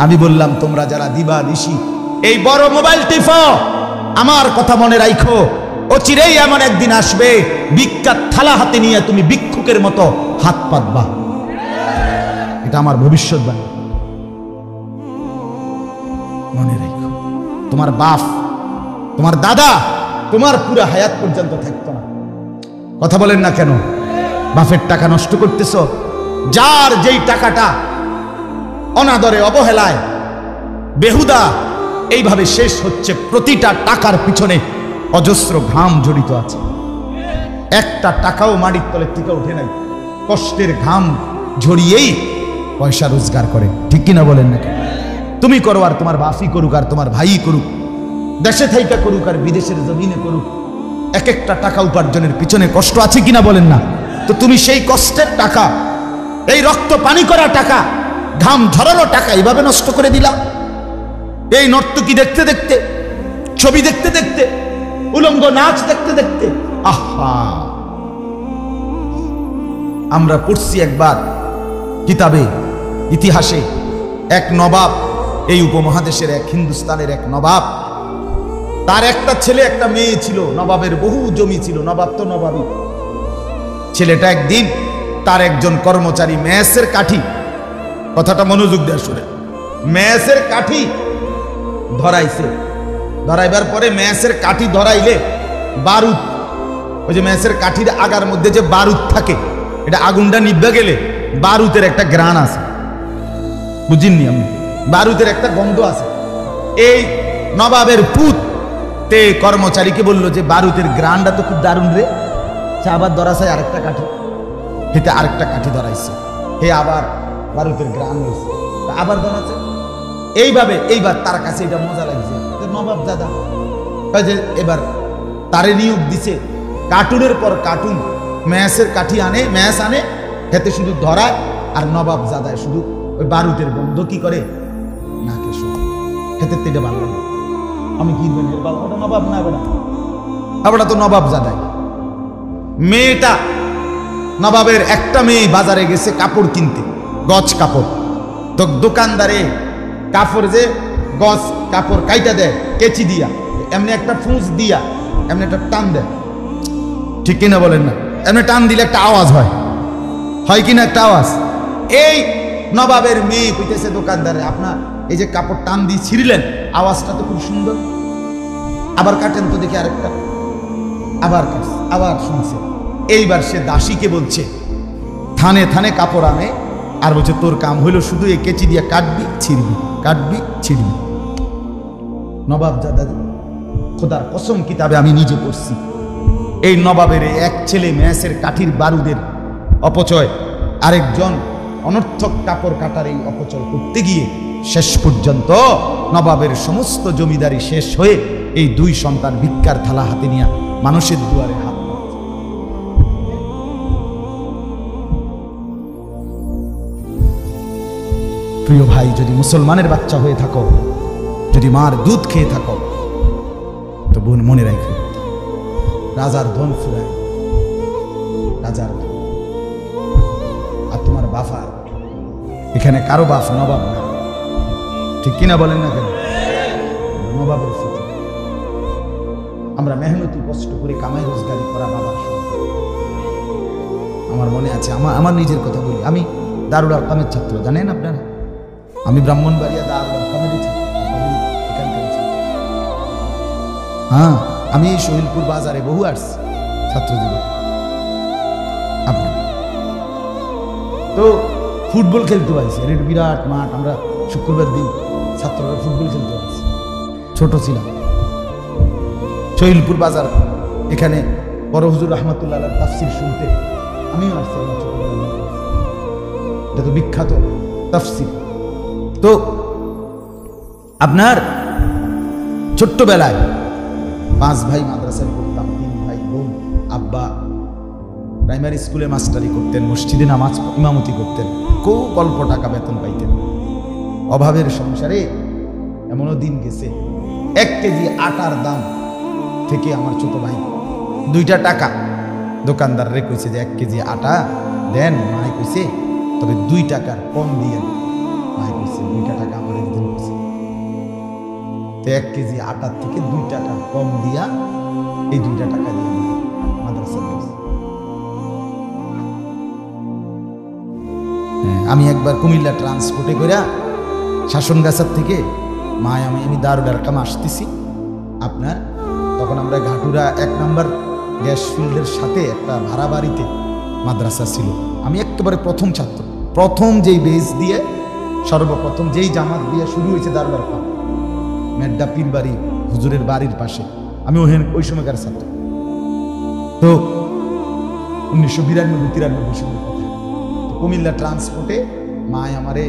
আমি বললাম তোমরা যারা দিবা দিশি এই বড় মোবাইল টিপো, আমার কথা মনে রাখো, অচিরেই এমন একদিন আসবে ভিক্ষার থালা হাতে নিয়ে তুমি ভিক্ষুকের মতো হাত পাতবা। এটা আমার ভবিষ্যৎবাণী, মনে রাখো। তোমার বাপ, তোমার দাদা, তোমার পুরো হায়াত পর্যন্ত থাকতো না। কথা বলেন না কেন? বাপের টাকা নষ্ট করতেছ। যার যেই টাকাটা অনাদরে, অবহেলায়, বেহুদা এইভাবে শেষ হচ্ছে, প্রতিটা টাকার পিছনে অজস্র ঘাম জড়িত আছে। একটা টাকাও মাটির তলের থেকে উঠে নাই, কষ্টের ঘাম ঝরিয়েই পয়সা রোজগার করে। ঠিক কিনা বলেন না? তুমি করো আর তোমার বাপই করুক আর তোমার ভাই করুক, দেশে থাইকা করুক আর বিদেশের জমিনে করুক, এক একটা টাকা উপার্জনের পিছনে কষ্ট আছে কিনা বলেন না? তো তুমি সেই কষ্টের টাকা, এই রক্ত পানি করা টাকা, ঘাম ঝরানো টাকা এইভাবে নষ্ট করে দিলা। এই নর্তকী দেখতে দেখতে, ছবি দেখতে দেখতে, উলঙ্গ নাচ দেখতে দেখতে। আহা, আমরা পড়ছি একবার কিতাবে, ইতিহাসে, এক নবাব, এই উপমহাদেশের এক হিন্দুস্তানের এক নবাব, তার একটা ছেলে একটা মেয়ে ছিল। নবাবের বহু জমি ছিল, নবাব তো নবাবই। ছেলেটা একদিন তার একজন কর্মচারী মেসের কাঠি, কথাটা মনোযোগ দিয়ে শুনে, মেসের কাঠি ধরাইছে। ধরাইবার পরে মেসের কাঠি ধরাইলে বারুদ, ওই যে মেসের কাঠির আগার মধ্যে যে বারুদ থাকে, এটা আগুনটা নিভে গেলে বারুদের একটা গ্রান আছে, বুঝিনি আমি? বারুদের একটা গন্ধ আছে। এই নবাবের পুত তে কর্মচারীকে বললো যে বারুদের গ্রানটা তো খুব দারুণ রে, আবার ধরাছে আরেকটা কাঠি, হেতে আরেকটা কাঠি ধরাইছে, হে আবার বারুদের গ্রান হয়েছে, আবার ধরাছে। এইভাবে এইবার তার কাছে এটা মজা লাগছে। নবাব দাদা যে এবার তারে নিয়োগ দিছে, কার্টুনের পর কার্টুন ম্যাসের কাঠি আনে, ম্যাস আনে, হেতে শুধু ধরায়, আর নবাব জাদায় শুধু ওই বারুদের বন্ধ কি করে নাকে শুনে, হেতে তেটা ভালো লাগে। আমি কি বাবা নবাব না, আমরা তো নবাব জাদাই। মেয়েটা, নবাবের একটা মেয়ে বাজারে গেছে কাপড় কিনতে, গজ কাপড়। তো দোকানদারে কাপড় যে গজ কাপড় কাইটা দেয় কেচি দিয়া, এমনি একটা ফুঁস দিয়া এমনি একটা টান দেয়, ঠিক কিনা বলেন না? এমনি টান দিলে একটা আওয়াজ হয়, হয় কিনা একটা আওয়াজ। এই নবাবের মেয়ে কইতেছে দোকানদারে, আপনার এই যে কাপড় টান দিয়ে ছিঁড়লেন, আওয়াজটা তো খুব সুন্দর, আবার কাটেন তো দেখি আরেকটা, আবার কাটছে, আবার শুনছে। এইবার সে দাসীকে বলছে, থানে থানে কাপড় আনে, আর বলছে তোর কাম হইল শুধু এই কেচি দিয়ে কাটবি ছিড়বি, কাটবি ছিড়বি। নবাব দাদা, খোদার কসম কিতাবে আমি নিজে পড়ছি, এই নবাবের এক ছেলে ম্যাসের কাঠির বারুদের অপচয়, আরেকজন অনর্থক কাপড় কাটার এই অপচয় করতে গিয়ে শেষ পর্যন্ত নবাবের সমস্ত জমিদারি শেষ হয়ে এই দুই সন্তান ভিক্ষার থালা হাতে নিয়ে মানুষের দুয়ারে হাত। প্রিয় ভাই, যদি মুসলমানের বাচ্চা হয়ে থাকো, যদি মার দুধ খেয়ে থাকো, তো বোন মনে রাখো, রাজার ধন ফুরায়, রাজার ধন। আর তোমার বাফার, এখানে কারো বাপ নবাব না, ঠিক কিনা বলেন না কেন? নবাবের সাথে আমরা মেহনতি কষ্ট করে কামাই রোজগারি করা বাবার সন্তান। আমার মনে আছে, আমার নিজের কথা বলি, আমি দারুল আরকামের ছাত্র, জানেন আপনারা? আমি ব্রাহ্মণবাড়িয়া দারুল আরকামেরই ছাত্র, এখানকার ছাত্র। হ্যাঁ, আমি এই শহীদপুর বাজারে বহু আসছি ছাত্র জীবন। আপনি তো ফুটবল খেলতে পারছি, আর এটা বিরাট মাঠ, আমরা শুক্রবার দিন ছাত্ররা ফুটবল খেলতে পারছি। ছোট ছিলাম, শহীদপুর বাজার, এখানে বড় হুজুর রহমতুল্লাহ তাফসির শুনতে আমিও আসছি। এটা তো বিখ্যাত তাফসির। তো আপনার ছোট্টবেলায় 5 ভাই মাদ্রাসায় পড়তাম, 3 ভাই বোন। আব্বা প্রাইমারি স্কুলে মাস্টারি করতেন, মসজিদে নামাজ ইমামতি করতেন, খুব অল্প টাকা বেতন পাইতেন। অভাবের সংসারে এমনও দিন গেছে, 1 কেজি আটার দাম থেকে আমার ছোট ভাই 2টা টাকা দোকানদাররে কইছে যে 1 কেজি আটা দেন। মাই কইছে তবে 2 টাকার কম দিয়ে, মাই কইছে 2টা টাকা আমাদের দিন তো 1 কেজি আটার থেকে 2 টাকা কম দিয়া এই 2 টাকা দিয়ে মাদ্রাসা দিয়েছে। আমি একবার কুমিল্লা ট্রান্সপোর্টে করে শাসনগাছার থেকে আমি দারুল আরকাম আসতেছি আপনার, তখন আমরা ঘাটুরা 1 নম্বর গ্যাস ফিল্ডের সাথে একটা ভাড়া বাড়িতে মাদ্রাসা ছিল। আমি একেবারে প্রথম ছাত্র, প্রথম যেই বেজ দিয়ে সর্বপ্রথম যেই জামাত দিয়ে শুরু হয়েছে দারুল আরকাম, মেড্ডা পীর বাড়ি হুজুরের বাড়ির পাশে, আমি ওই সময়কার ছাত্র। তো 1992-93 সালের কথা। কুমিল্লা ট্রান্সপোর্টে মায় আমারে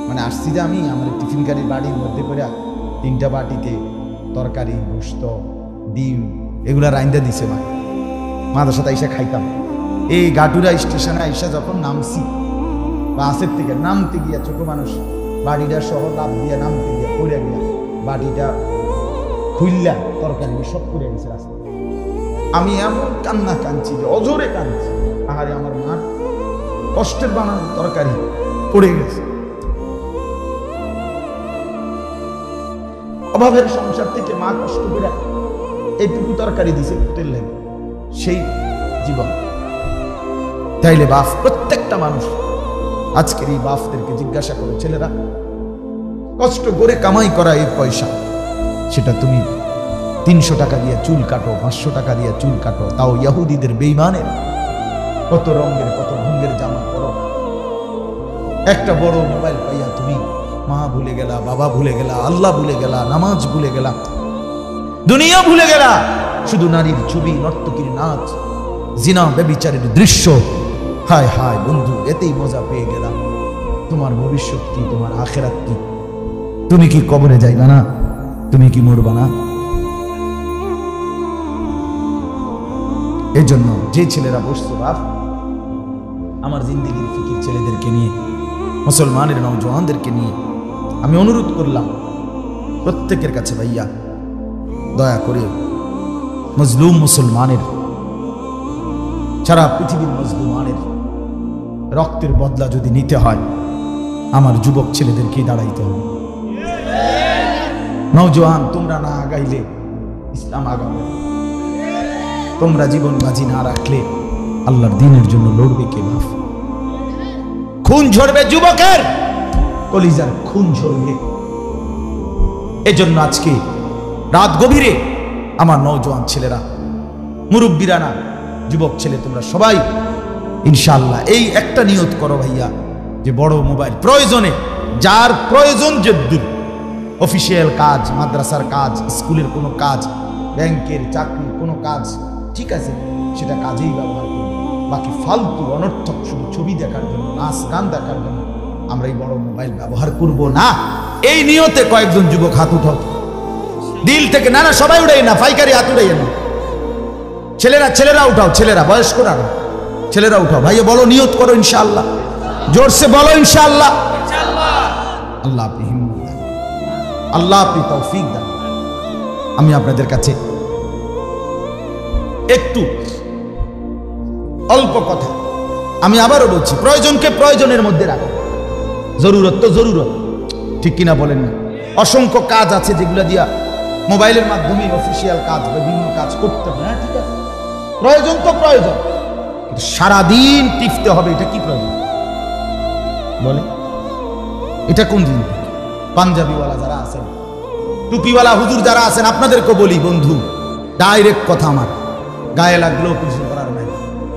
মানে আসছি যে আমি আমার টিফিন গাড়ির বাড়ির মধ্যে করে 3টা বাটিতে তরকারি, গোশত, ডিম এগুলা রাইন্দা দিছে মা। মাদ্রাসাতে আইসা খাইতাম। এই গাটুরা স্টেশনে আইসা যখন নামছি বাসের থেকে নামতে গিয়া ছোট মানুষ বাড়িটা সহ লাভ দিয়ে নামতে গিয়া পড়ে গিয়া বাটিটা খুললা তরকারি সব পড়ে গেছে রাস্তা। আমি এমন কান্না কাঁদছি যে অজরে কাঁদছি, আহারে আমার মার কষ্টের বানানো তরকারি পড়ে গেছে। অভাবের সংসার থেকে মা কষ্ট করে এইটুকু তরকারি দিছে পুতের লেগে, সেই জীবন। তাইলে বাপ, প্রত্যেকটা মানুষ আজকের এই বাপদেরকে জিজ্ঞাসা করো, ছেলেরা কষ্ট করে কামাই করা এই পয়সা, সেটা তুমি 300 টাকা দিয়ে চুল কাটো, 500 টাকা দিয়ে চুল কাটো, তাও ইহুদিদের বেঈমানের কত রঙের কত ভঙ্গের জামা পরো। একটা বড় মোবাইল পাইয়া তুমি মা ভুলে গেলা, বাবা ভুলে গেলা, আল্লাহ ভুলে গেলা, নামাজ ভুলে গেলা, দুনিয়া ভুলে গেলা, শুধু নারীর ছবি, নর্তকীর নাচ, জিনা ব্যভিচারের দৃশ্য। হায় হায় বন্ধু, এতেই মজা পেয়ে গেলাম। তোমার ভবিষ্যৎ কি? তোমার আখিরাত কি? তুমি কি কবরে যাইবা না? তুমি কি মরবা না? এই জন্য যে ছেলেরা বসছো বাপ, আমার জিন্দেগির ফিকির ছেলেদেরকে নিয়ে, মুসলমানের নওজওয়ানদেরকে নিয়ে আমি অনুরোধ করলাম প্রত্যেকের কাছে, ভাইয়া দয়া করে মজলুম মুসলমানের, সারা পৃথিবীর মজলুমানের রক্তের বদলা যদি নিতে হয়, আমার যুবক ছেলেদেরকেই দাঁড়াইতে হবে। নওজওয়ান, তোমরা না আগাইলে ইসলাম আগাবে। তোমরা জীবন বাজি না রাখলে আল্লাহর দ্বীনের জন্য লড়বে কে বাপ? খুন ঝরবে যুবকের, কলিজার খুন ঝরবে। এজন্য আজকে রাত গভীরে আমার নওজওয়ান ছেলেরা, মুরব্বীরা না, যুবক ছেলে, তোমরা সবাই ইনশাআল্লাহ এই একটা নিয়ত করো ভাইয়া, যে বড় মোবাইল প্রয়োজনে, যার প্রয়োজন যদ্দূর, অফিসিয়াল কাজ, মাদ্রাসার কাজ, স্কুলের কোনো কাজ, ব্যাংকের চাকরির কোনো কাজ, ঠিক আছে, সেটা কাজেই ব্যবহার করবো। বাকি ফালতু অনর্থক শুধু ছবি দেখার জন্য, নাচ গান দেখার জন্য আমরা এই বড় মোবাইল ব্যবহার করব না। এই নিয়তে কয়েকজন যুবক হাত উঠাও দিল থেকে। না না, সবাই উঠাই না, পাইকারি হাত উঠাই না। ছেলেরা উঠাও, ছেলেরা, বয়স্করা না, ছেলেরা উঠাও। ভাইয়া বলো, নিয়ত করো ইনশাআল্লাহ, জোরসে বলো ইনশাআল্লাহ। আল্লাহ আপনি হিম্মত দেন, আল্লাহ আপনি তৌফিক দেন। আমি আপনাদের কাছে একটু অল্প কথা, আমি আবারও বলছি, প্রয়োজনকে প্রয়োজনের মধ্যে রাখো, জরুরত তো জরুরত, ঠিক কিনা বলেন না? অসংখ্য কাজ আছে যেগুলো দিয়া মোবাইলের মাধ্যমে অফিসিয়াল কাজ, বিভিন্ন কাজ করতে হবে, হ্যাঁ ঠিক আছে, প্রয়োজন তো প্রয়োজন, কিন্তু সারাদিন টিপতে হবে, এটা কি প্রয়োজন বলে? এটা কোন জিনিস? পাঞ্জাবিওয়ালা যারা আছেন, টুপিওয়ালা হুজুর যারা আছেন, আপনাদেরকে বলি বন্ধু, ডাইরেক্ট কথা, আমার গায়ে লাগলেও কিছু করার নাই।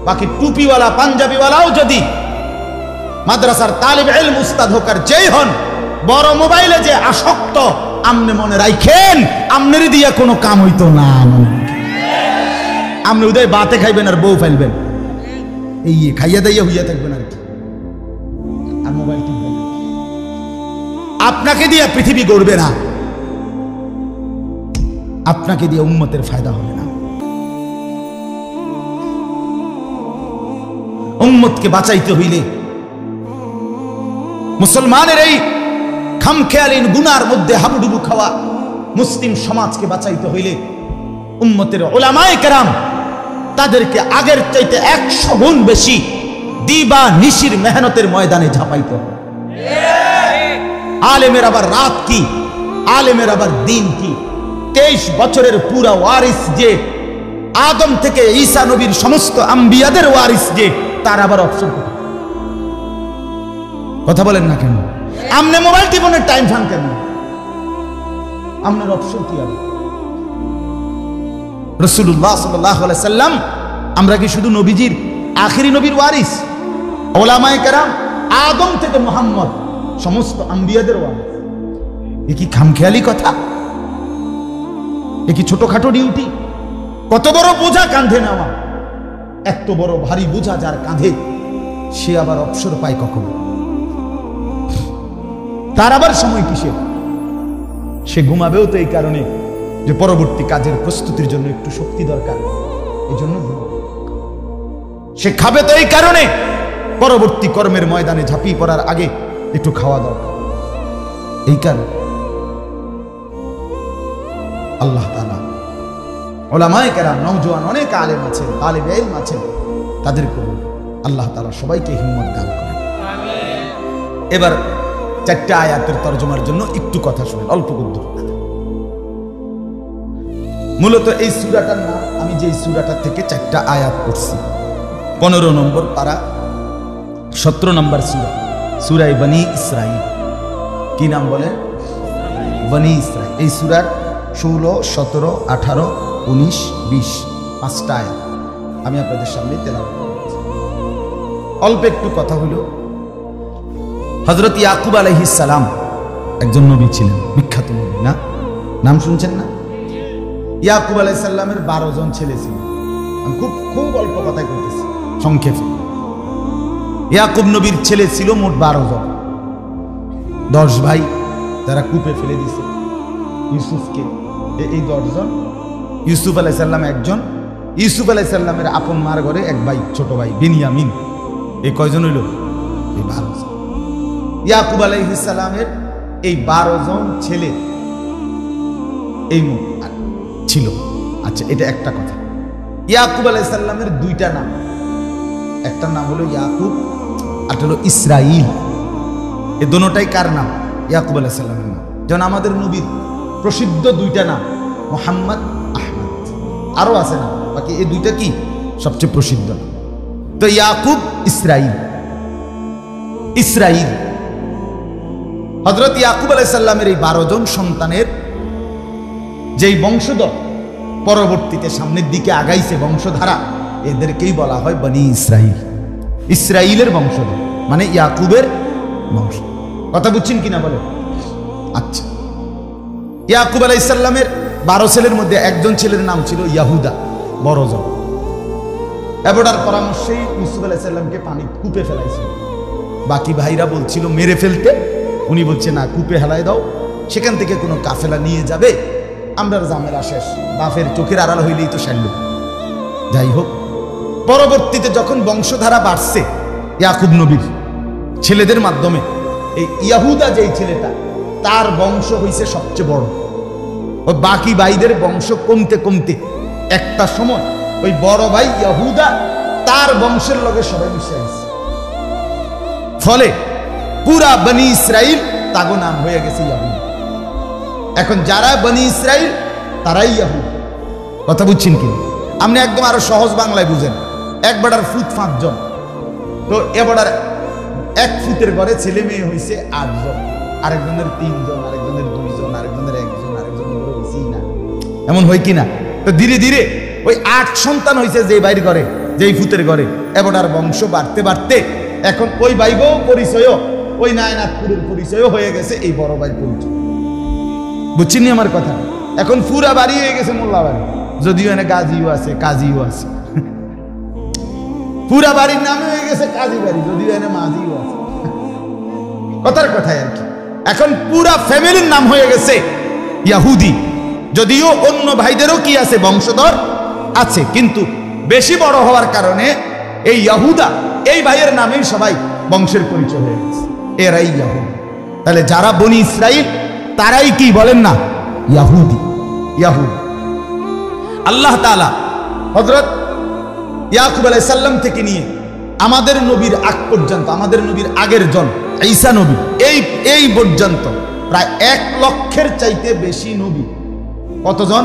বাকি টুপিওয়ালা পাঞ্জাবিওয়ালাও যদি মাদ্রাসার তালিব ইলম উস্তাদ হোক আর যেই হন, বড় মোবাইলে যে আসক্ত, আমনে মনে রাখেন, আমনের দিয়া কোনো কাম হইতো না। আপনি উদয় বাতে খাইবেন আর বউ ফেলবেন, এই খাইয়া দাইয়া হইয়া থাকবেন আর কি, আর মোবাইল টিপবেন। আপনাকে দিয়ে পৃথিবী গড়বে না, আপনাকে দিয়ে উম্মতের ফায়দা হবে না। উম্মতকে বাঁচাইতে হইলে, মুসলমানের এই খামখেয়ালিন গুনার মধ্যে হাবুডুবু খাওয়া মুসলিম সমাজকে বাঁচাইতে হইলে উম্মতের উলামায়ে কেরাম তাদেরকে আগের চাইতে 100 গুণ বেশি দিবা নিশির মেহনতের ময়দানে ঝাঁপাইতে হবে। আলেমের আবার রাত কি, আলেমের আবার দিন কি? 23 বছরের পুরা ওয়ারিস যে, আদম থেকে ঈসা নবীর সমস্ত আম্বিয়াদের ওয়ারিস যে, তার আবার অপশন কোথায়? কথা বলেন না কেন? আমনে মোবাইল টিপনের টাইম ফান কেন? আপনার অপশন কি হবে? রাসূলুল্লাহ সাল্লাল্লাহু আলাইহি সাল্লাম আমরা কি শুধু নবীজির আখেরি নবীর ওয়ারিস? ওলামায়ে কেরাম আদম থেকে মুহাম্মদ সমস্ত আম্বিয়াদের ওয়ারিস। এ কি খামখেয়ালি কথা? এ কি ছোটখাটো ডিউটি? কত বড় বোঝা কাঁধে নেওয়া, এত বড় ভারী বোঝা যার কাঁধে, সে আবার অবসর পায় কখন? তার আবার সময় কিসের? সে ঘুমাবেও তো এই কারণে যে পরবর্তী কাজের প্রস্তুতির জন্য একটু শক্তি দরকার, এই জন্য ঘুমাবে। সে খাবে তো এই কারণে পরবর্তী কর্মের ময়দানে ঝাঁপিয়ে পড়ার আগে একটু খাওয়া দরকার, এই কারণে। আল্লাহ তাআলা উলামায়ে কেরাম, নওজোয়ান অনেক আলেম আছেন, তালেবে ইলম আছেন, তাদেরকে আল্লাহ তাআলা সবাইকে হিম্মত দান করেন। এবার 4টা আয়াতের তরজমার জন্য একটু কথা শুনেন, অল্প করতে। মূলত এই সূরাটার নাম, আমি যে সূরাটা থেকে 4টা আয়াত পড়ছি, 15 নম্বর পারা, 17 নম্বর সূরা, সূরা বনী ইসরাঈল। কি নাম বলে? বনী ইসরাঈল। এই সূরার 16, 17, 18, 19, 20 5টা আয়াত আমি আপনাদের সামনে তেলাওয়াত করছি। অল্প একটু কথা হলো, হযরত ইয়াকুব আলাইহিস সালাম একজন নবী ছিলেন, বিখ্যাত নবী না? নাম শুনছেন না? ইয়াকুব আলাইহিস সালামের 12 জন ছেলে ছিল। আমি খুব অল্প কথাই বলতেছি, সংক্ষেপে। ইয়াকুব নবীর ছেলে ছিল মোট 12 জন। 10 ভাই তারা কূপে ফেলে দিয়েছে ইউসুফকে। এই 10 জন, ইউসুফ আলাইহিস সালাম একজন, ইউসুফ আলাইহিস সালামের আপন মার ঘরে এক ভাই, ছোট ভাই বিনিয়ামিন। এই কয়জন হইল? এই 12 জন। ইয়াকুব আলাইহিস সালামের এই 12 জন ছেলে এই ছিল। আচ্ছা, এটা একটা কথা। ইয়াকুব আলাইহিস সালামের 2টা নাম, একটা নাম হলো ইয়াকুব, আর হলো ইসরাইল। এই দুটোটাই কার নাম? ইয়াকুব আলাইহিস সালামের নাম। যেমন আমাদের নবীর প্রসিদ্ধ 2টা নাম, মুহাম্মদ, আহমদ, আরো আছে না, বাকি এই 2টা কি সবচেয়ে প্রসিদ্ধ। তো ইয়াকুব, ইসরাইল। ইসরাইল হযরত ইয়াকুব আলাইহিস সালামের এই 12 জন সন্তানের যেই বংশধর পরবর্তীতে সামনের দিকে আগাইছে বংশধারা, এদেরকেই বলা হয় বনী ইসরাইল। ইসরাইলের বংশধর মানে ইয়াকুবের বংশ। কথা বুঝছেন কিনা বলে? আচ্ছা, ইয়াকুব আলাইহিস সালামের 12 ছেলের মধ্যে একজন ছেলের নাম ছিল ইয়াহুদা, বড় জন। এবড়ার পরামর্শেই ইউসুফ আলাইহিস সালামকে পানি কূপে ফেলাইছিল। বাকি ভাইরা বলছিল মেরে ফেলতে, উনি বলছে না, কূপে হেলায় দাও, সেখান থেকে কোনো কাফেলা নিয়ে যাবে, আমরা ঝামেলা শেষ, বাপের চোখের আড়াল হইলেই তো সারল। যাই হোক, পরবর্তীতে যখন বংশধারা বাড়ছে ইয়াকুব নবীর ছেলেদের মাধ্যমে, এই ইয়াহুদা যেই ছেলেটা, তার বংশ হইছে সবচেয়ে বড়। ওই বাকি ভাইদের বংশ কমতে কমতে একটা সময় ওই বড় ভাই ইয়াহুদা তার বংশের লগে সবাই মিশে গেছে। ফলে পুরা বনী ইসরাইল তাগো নাম হয়ে গেছে ইয়াহুদা। এখন যারা বনী ইসরাইল তারাই ইয়াহুদা। কথা বুঝছেন কি? আপনি একদম আরো সহজ বাংলায় বুঝেন। এক বেড়ার ফুট 5 জন, তো এ বেড়ার 1 ফুটের ঘরে ছেলে মেয়ে হয়েছে 8 জন, আরেকজনের 3 জন, আরেকজনের 2 জন, আরেকজনের 1 জন, আরেকজনের ঘরে হয়েছেই না। এমন হয় কিনা? তো ধীরে ধীরে ওই 8 সন্তান হয়েছে যে বাইর ঘরে, যেই ফুটের ঘরে, এবার বংশ বাড়তে বাড়তে এখন ওই ভাইগো পরিচয়ও, ওই নায়নাথপুরের পরিচয়ও হয়ে গেছে এই বড় ভাই পরিচয়। বুঝছেন আমার কথা? এখন পুরা বাড়ি হয়ে গেছে মোল্লা বাড়ি, যদিও এনে গাজীও আছে, কাজীও আছে। পুরা বাড়ির নামে হয়ে গেছে কাজী বাড়ি, যদিও এনে মাঝিও আছে। কথার কথাই আর কি। এখন পুরা ফ্যামিলির নাম হয়ে গেছে ইয়াহুদি, যদিও অন্য ভাইদেরও কি আছে, বংশধর আছে, কিন্তু বেশি বড় হওয়ার কারণে এই ইয়াহুদা এই ভাইয়ের নামেই সবাই বংশের পরিচয় হয়ে গেছে, এরাই ইয়াহুদি। তাহলে যারা বনী ইসরাইল তারাই কি বলেন না? ইয়াহুদি। ইয়াহুদি। আল্লাহ তাআলা হযরত ইয়াকুব আলাইহিস সালাম থেকে নিয়ে আমাদের নবীর আগ পর্যন্ত, আমাদের নবীর আগের জন ঈসা নবী, এই পর্যন্ত প্রায় 1 লক্ষের চাইতে বেশি নবী। কতজন?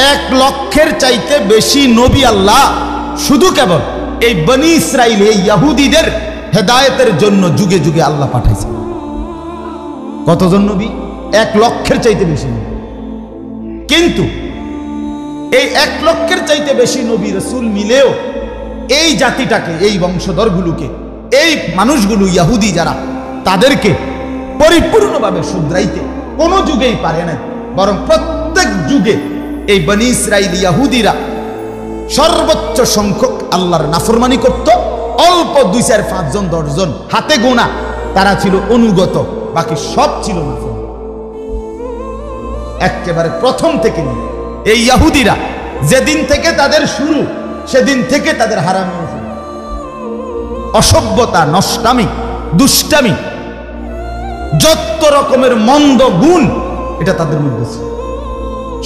1 লক্ষের চাইতে বেশি নবী আল্লাহ শুধু কেবল এই বনি ইসরাইল, এই ইহুদিদের হেদায়েতের জন্য যুগে যুগে আল্লাহ পাঠাইছে। কতজন নবী? 1 লক্ষের চাইতে বেশি নবী। কিন্তু এই 1 লক্ষের চাইতে বেশি নবী রাসূল মিলেও এই জাতিটাকে, এই বংশধরগুলোকে, এই মানুষগুলো ইহুদি যারা, তাদেরকে পরিপূর্ণভাবে শুধরাইতে কোনো যুগেই পারে না। বরং প্রত্যেক যুগে এই বনি ইসরাইল ইহুদিরা সর্বোচ্চ সংখ্যক আল্লাহর নাফরমানি করত। অল্প 2, 4, 5 জন 10 জন হাতে গোনা তারা ছিল অনুগত, বাকি সব ছিল নাফরমান। একেবারে প্রথম থেকে নিয়ে এই ইহুদিরা যেদিন থেকে তাদের শুরু, সেদিন থেকে তাদের হারামি, অসভ্যতা, নষ্টামি, দুষ্টামি, যত রকমের মন্দ গুণ এটা তাদের মধ্যে ছিল।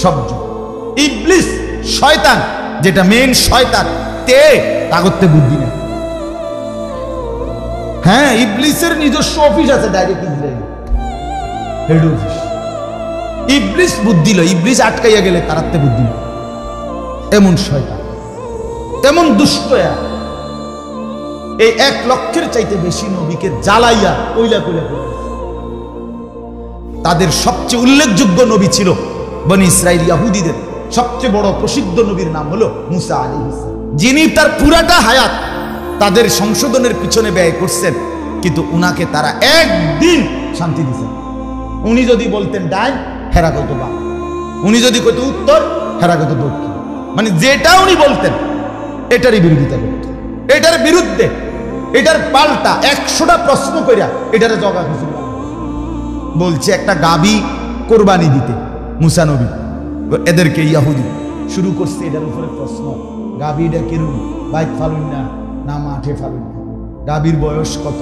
সব ইবলিস, শয়তান, যেটা মেন শয়তান, তে তাগতে বুদ্ধি নেই। হ্যাঁ, ইবলিসের নিজস্ব অফিস আছে, ডাইরেক্ট ইসরায়েল হেড অফিস। ইবলিস বুদ্ধি লয়, ইবলিস আটকাইয়া গেলে তারাতে বুদ্ধি নেই। এমন শয়তান, এমন দুষ্ট। এই 1 লক্ষের চাইতে বেশি নবীকে জ্বালাইয়া কইলা কইলা কইলা। তাদের সবচেয়ে উল্লেখযোগ্য নবী ছিল বনি ইসরাইল ইহুদিদের সবচেয়ে বড় প্রসিদ্ধ নবীর নাম হলো মুসা আলাইহিস সালাম, যিনি তার পুরাটা হায়াত তাদের সংশোধনের পিছনে ব্যয় করছেন। কিন্তু উনাকে তারা একদিন শান্তি দিতেন। উনি যদি বলতেন ডাইন, হেরা কইতো বাম। উনি যদি কইতো উত্তর, হেরা কইতো দক্ষিণ। মানে যেটা উনি বলতেন এটারই বিরোধিতা করত, এটার বিরুদ্ধে, এটার পাল্টা 100টা প্রশ্ন কইরা এটারে জগা খুঁজে বলছে একটা গাবি কোরবানি দিতে মুসা নবী। এদেরকে ইহুদি শুরু করছে এটার উপরে প্রশ্ন, গাবিটা কিরম, বাইক ফালুন না মাঠে ফালুন না, গাবির বয়স কত,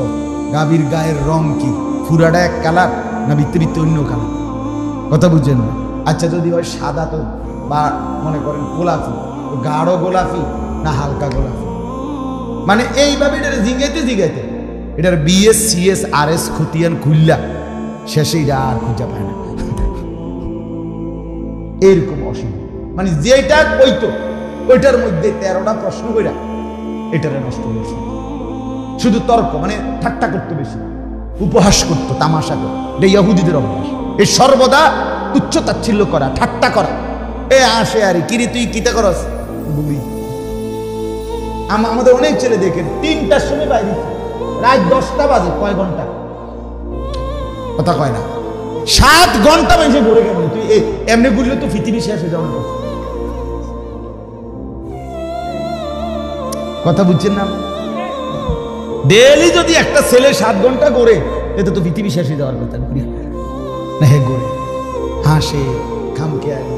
গাবির গায়ের রং কি, ফুরাটা এক কালার না ভিতরিতে অন্য কালার, কথা বুঝছেন না? আচ্ছা যদি হয় সাদা, তো বা মনে করেন গোলাপি, গাঢ় গোলাপি না হালকা গোলাপি। মানে এইভাবে এটা জিগাইতে জিগাইতে এটার BS CS RS খতিয়ান খুললা শেষে এটা আর খুঁজে পায় না। এরকম অসুবিধা, মানে যেটা কইতো ওইটার মধ্যে 13টা প্রশ্ন কইরা এটারে নষ্ট করছে। শুধু তর্ক, মানে ঠাট্টা করতো বেশি, উপহাস করতো, তামাশা করতো। এটা ইহুদিদের অভ্যাস, এই সর্বদা তুচ্ছ তাচ্ছিল্য করা, ঠাট্টা করা। এ আসে আরে কিরে তুই কিতা করস বুড়ি। আমাদের অনেক ছেলে দেখেন 3টার সময় বাইরে, রাত 10টা বাজে, কয় ঘন্টা কথা কয় না, 7 ঘন্টা মানুষে ঘুরে গেল। তুই এমনি ঘুরলে তো পৃথিবী শেষ হয়ে যাওয়ার কথা বুঝছেন না? ডেইলি যদি একটা ছেলে 7 ঘন্টা ঘুরে, এতে তো পৃথিবী শেষ হয়ে যাওয়ার কথা না। হে ঘুরে, হাসে, খামখেয়ালি,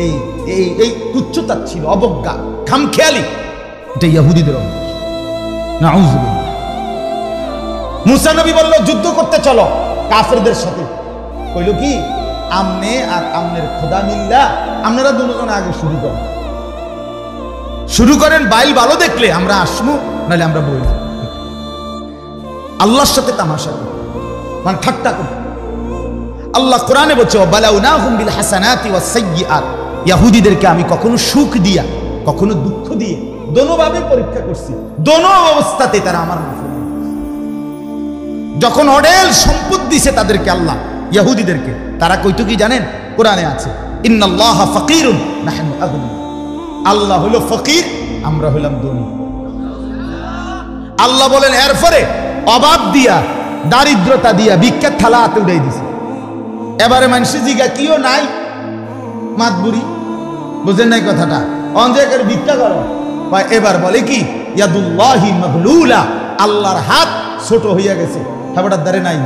এই এই এই তুচ্ছতা ছিল, অবজ্ঞা, খামখেয়ালি, এটা ইহুদিদের অভ্যাস। নাউযুবিল্লাহ। মুসা নবী বলল যুদ্ধ করতে চলো কাফেরদের সাথে। কইল কি, আমনে আর আমনের খোদা মিল্লা, আপনারা দুজন আগে শুরু করেন, বাইল ভালো দেখলে আমরা আসমু, নাহলে আমরা বই। আল্লাহর সাথে তামাশা করি, মানে ঠাট্টা করি। আল্লাহ কোরআনে বলছে ওয়াবালাউনাহুম বিল হাসানাতি ওয়াস সাইয়্যাত, ইহুদিদেরকে আমি কখনো সুখ দিয়া কখনো দুঃখ দিয়ে দোনোভাবে পরীক্ষা করছি। দোনো অবস্থাতে তারা আমার নাফরমান। যখন অঢেল সম্পদ দিছে তাদেরকে আল্লাহ, ইহুদিদেরকে, তারা কইতো কি জানেন? কোরআনে আছে ইন্নাল্লাহা ফাকিরুন নাহনু আগনিয়া, আল্লাহ হলো ফকির, আমরা হলাম ধনী। আল্লাহ বলেন এরপরে অভাব দিয়া, দারিদ্রতা দিয়া ভিক্ষার থালা হাতে উঠাই দিছে। এবারে মানুষের জিগা কিও নাই, মাতবুরি, বুঝেন নাই কথাটা? অঞ্জেকের ভিক্ষা করো, এবার বলে কি ইয়াদুল্লাহি মাগলুলা, আল্লাহর হাত ছোট হইয়া গেছে, খাবারটার দ্বারে নাই।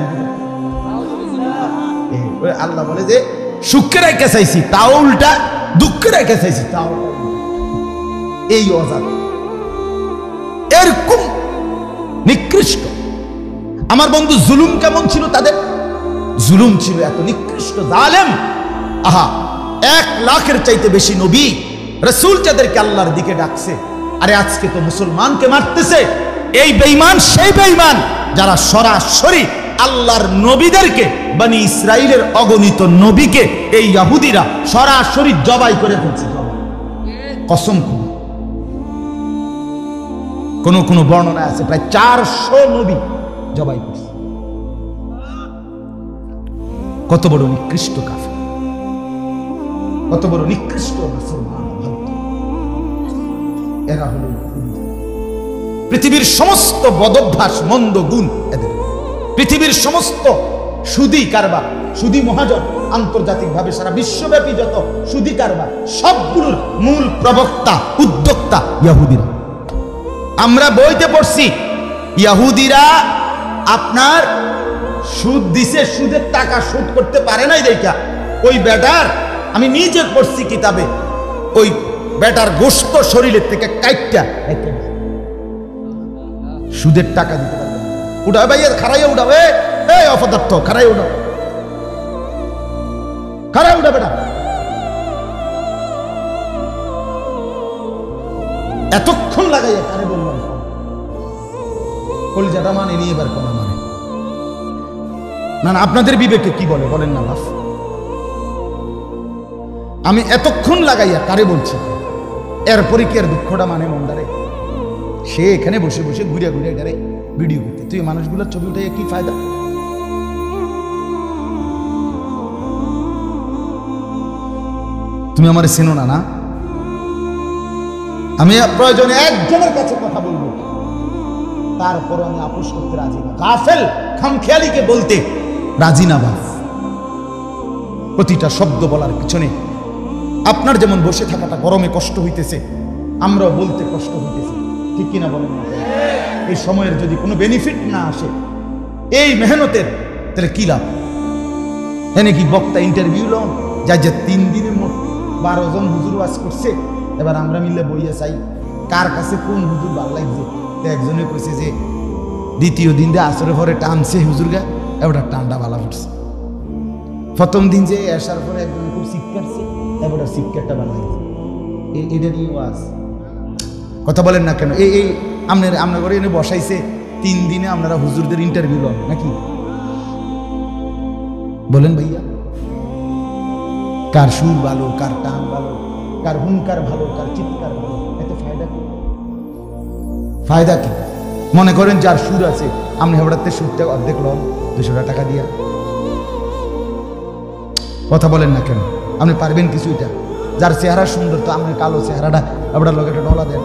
আল্লাহ বলে যে সুখে রেখে চাইছি, তাও উল্টা, দুঃখে রেখে চাইছি তাও। এই অজাত এরকম নিকৃষ্ট। আমার বন্ধু জুলুম কেমন ছিল তাদের? জুলুম ছিল এত নিকৃষ্ট, জালেম। আহা, 1 লাখের চাইতে বেশি নবী রাসূল যাদেরকে আল্লাহর দিকে ডাকছে, আরে আজকে তো মুসলমানকে মারতেছে। এই বেঈমান সেই বেঈমান যারা সরাসরি আল্লাহর নবীদেরকে, বনি ইসরাইলের অগণিত নবীকে এই ইহুদিরা সরাসরি জবাই করে ফেলছে। কসম করে কোন বর্ণনা আছে প্রায় 400 নবী জবাই করছে। কত বড় নিকৃষ্ট কাফের, কত বড় নিকৃষ্ট মুসলমান। এরা হলো পৃথিবীর সমস্ত বদভ্যাস, মন্দ গুণ এদের, পৃথিবীর সমস্ত সুদী কারবার, সুদী মহাজন, আন্তর্জাতিকভাবে সারা বিশ্বব্যাপী যত সুদী কারবার সবগুলোর মূল প্রবক্তা, উদ্যোক্তা ইহুদিরা। আমরা বইতে পড়ছি ইহুদিরা আপনার সুদ দিছে, সুদের টাকা শোধ করতে পারে নাই দেখা ওই বেটার, আমি নিজে পড়ছি কিতাবে, ওই বেটার গোশত শরীরের থেকে কাইটটা সুদের টাকা দিতে পারবে। উঠাবে ভাইয়া, খারাইয়া উঠাবে, এই অপদার্থ খারাইয়া উঠাবে, খারাই উঠা বেটা। এতক্ষণ লাগাইয়া কারে বললাম কলিজাটা মানে নিয়ে এবার কোন মানে না। আপনাদের বিবেকে কি বলে বলেন না বাস? আমি এতক্ষণ লাগাইয়া কারে বলছি, এরপরে কি আর দুঃখটা মানে মন্দারে? সে এখানে বসে বসে ঘুরে ঘুরে এটারে ভিডিও করতে, তুই মানুষগুলোর ছবি উঠে কি ফায়দা? তুমি আমার চেনো না, না? আমি প্রয়োজনে একজনের কাছে কথা বলবো, তারপর আমি আপোষ করতে রাজি না। গাফেল খামখেয়ালিকে বলতে রাজি না। বাস প্রতিটা শব্দ বলার পিছনে আপনার যেমন বসে থাকাটা গরমে কষ্ট হইতেছে, আমরাও বলতে কষ্ট হইতেছে, ঠিক কিনা বলেন? এই সময়ের যদি কোনো বেনিফিট না আসে এই মেহনতের, তাহলে কি লাভ? এনে কি বক্তা ইন্টারভিউ লন যা যে 3 দিনের মোট 12 জন হুজুর ওয়াজ করছে, এবার আমরা মিলে বইয়া চাই কার কাছে কোন হুজুর ভালো লাগছে। একজনে কইছে যে দ্বিতীয় দিন যে আসরের পরে টানছে হুজুর গা, এবার টানটা ভালো পড়ছে। প্রথম দিন যে আসার পরে একজনে খুব শিখ কাটছে, এবার শিক্ষাটা ভালো লাগছে। এটা নিয়ে ওয়াজ কথা বলেন না কেন? এই আপনার ঘরে এনে বসাইছে 3 দিনে আপনারা হুজুরদের ইন্টারভিউ লন নাকি? বলেন ভাইয়া, কার সুর ভালো, কার টান ভালো, কার হুঙ্কার ভালো, কার চিৎকার ভালো, এত ফায়দা কি? ফায়দা কি? মনে করেন যার সুর আছে, আপনি হেবড়াতে সুরটা অর্ধেক লন 200 টাকা দিয়া। কথা বলেন না কেন? আপনি পারবেন কিছু? এটা যার চেহারা সুন্দর, তো আপনি কালো চেহারাটা হেবড়ার লোক একটা ডলা দেন।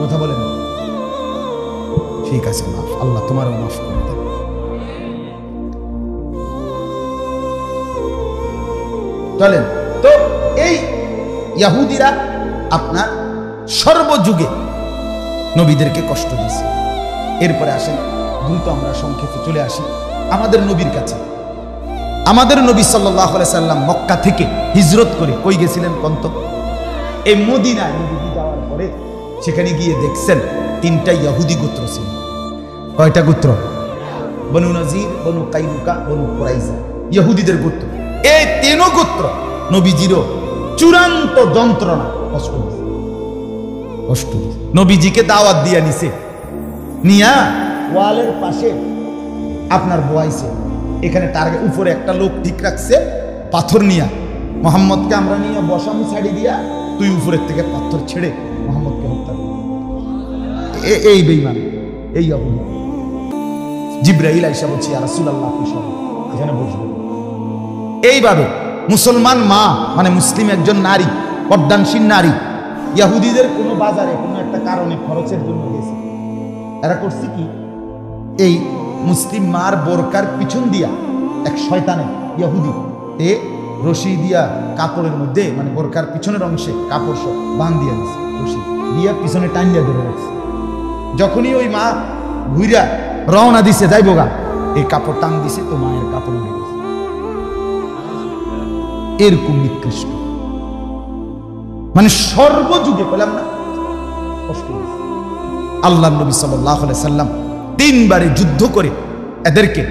কথা বলেন। ঠিক আছে, মাফ, আল্লাহ তোমারও মাফ করে দেন। চলেন তো, এই ইহুদিরা আপনার সর্বযুগে নবীদেরকে কষ্ট দিয়েছে। এরপরে আসেন দ্রুত আমরা সংক্ষেপে চলে আসি আমাদের নবীর কাছে। আমাদের নবী সাল্লাল্লাহু আলাইহি সাল্লাম মক্কা থেকে হিজরত করে কই গেছিলেন কন্ত? এই মদিনায় নবী যাওয়ার পরে সেখানে গিয়ে দেখছেন 3টা ইহুদি গোত্র ছিল। কয়টা গোত্র? বনু নজির, বনু কাইনুকা, বনু কুরাইজা, ইহুদিদের গোত্র। এই 3 গোত্র নবীজিরও চূড়ান্ত যন্ত্রণা কষ্ট নবীজিকে দাওয়াত দিয়া নিছে, নিয়া ওয়ালের পাশে আপনার বয়াইছে। এখানে তার উপরে একটা লোক ঠিক রাখছে পাথর নিয়া, মোহাম্মদকে আমরা নিয়ে বসামি ছাড়ি দিয়া তুই উপরের থেকে পাথর ছেড়ে মোহাম্মদকে হত্যা করবি। এই বেঈমান, এই ইহুদি। জিবরাইল আইসা বলছে ইয়া রাসূলুল্লাহ, আপনি সব এখানে বসবেন। এইভাবে মুসলমান মা মানে মুসলিম একজন নারী, পর্দানশীল নারী, ইহুদিদের কোনো বাজারে কোনো একটা কারণে খরচের জন্য গেছে। এরা করছে কি, এই মুসলিম মার বোরকার পিছন দিয়া এক শয়তানে ইহুদি রশি দিয়া কাপড়ের মধ্যে, মানে বোরকার পিছনের অংশে কাপড় সব বাঁধ দিয়া দিচ্ছে, রশি দিয়া পিছনে টান দিয়া ধরে রাখছে। যখনই ওই মা ঘুরা রওনা দিছে যাইবো গা, এই কাপড় টান দিছে, তো মায়ের কাপড় উড়ে গেছে। এরকম নিকৃষ্ট, মানে সর্বযুগে পেলাম না কষ্ট। আল্লাহ নবী সাল্লাল্লাহু আলাইহি সাল্লাম 3 বারে যুদ্ধ করে এদেরকে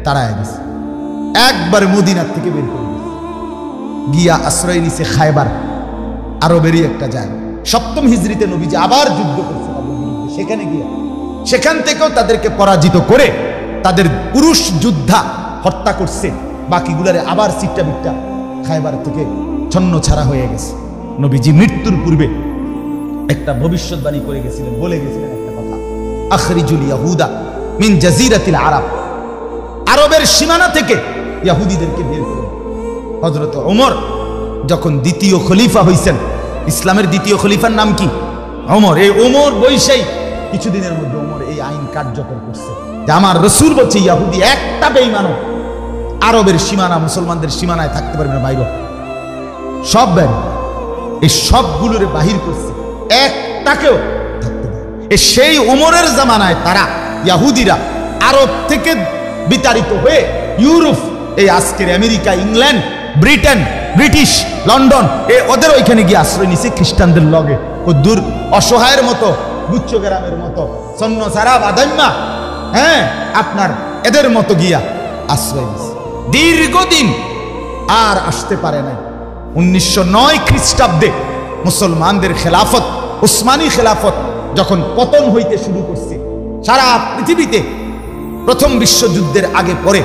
তাড়ায় দিছে। একবার মদিনার থেকে বের করে দিছে, গিয়া আশ্রয় নিছে খায়বার, আরবেরই একটা জায়গা। 7ম হিজরিতে নবীজি আবার যুদ্ধ করছে তাদের বিরুদ্ধে। সেখানে গিয়া সেখান থেকেও তাদেরকে পরাজিত করে তাদের পুরুষ যোদ্ধা হত্যা করছে, বাকিগুলারে আবার সিটটা বিটটা খায়বার থেকে ছন্ন ছাড়া হয়ে গেছে। নবীজি মৃত্যুর পূর্বে একটা ভবিষ্যৎবাণী করে গেছিলেন, বলে গেছিলেন একটা কথা, আখরিজুল ইয়াহুদা মিন জাজিরাতিল আরব, আরবের সীমানা থেকে ইহুদিদেরকে বের করুন। হযরত ওমর যখন দ্বিতীয় খলিফা হইছেন, ইসলামের দ্বিতীয় খলিফার নাম কি? ওমর। এই ওমর বৈশাই কিছুদিনের মধ্যে ওমর এই আইন কার্যকর করছে যে আমার রাসূল বলছে ইহুদি একটা বেঈমানও আরবের সীমানা, মুসলমানদের সীমানায় থাকতে পারবে না, বাইরে সব বের, এই সবগুলোরে বাহির করছে, একটাকেও থাকতে দেয়। সেই ওমরের জামানায় তারা ইহুদিরা আরব থেকে বিতাড়িত হয়ে ইউরোপ, এই আজকের America, England, Britain, British, London, ওদের ওইখানে গিয়ে আশ্রয় নিছে খ্রিস্টানদের লগে। দূর অসহায়ের মতো, গুচ্ছ গ্রামের মতো, সন্ন সারা বাদাম্মা, হ্যাঁ আপনার এদের মতো গিয়া আশ্রয় নিছে। দীর্ঘদিন আর আসতে পারে নাই। 1909 খ্রিস্টাব্দে মুসলমানদের খেলাফত, উসমানী খেলাফত যখন পতন হইতে শুরু করছে সারা পৃথিবীতে, প্রথম বিশ্বযুদ্ধের আগে পরে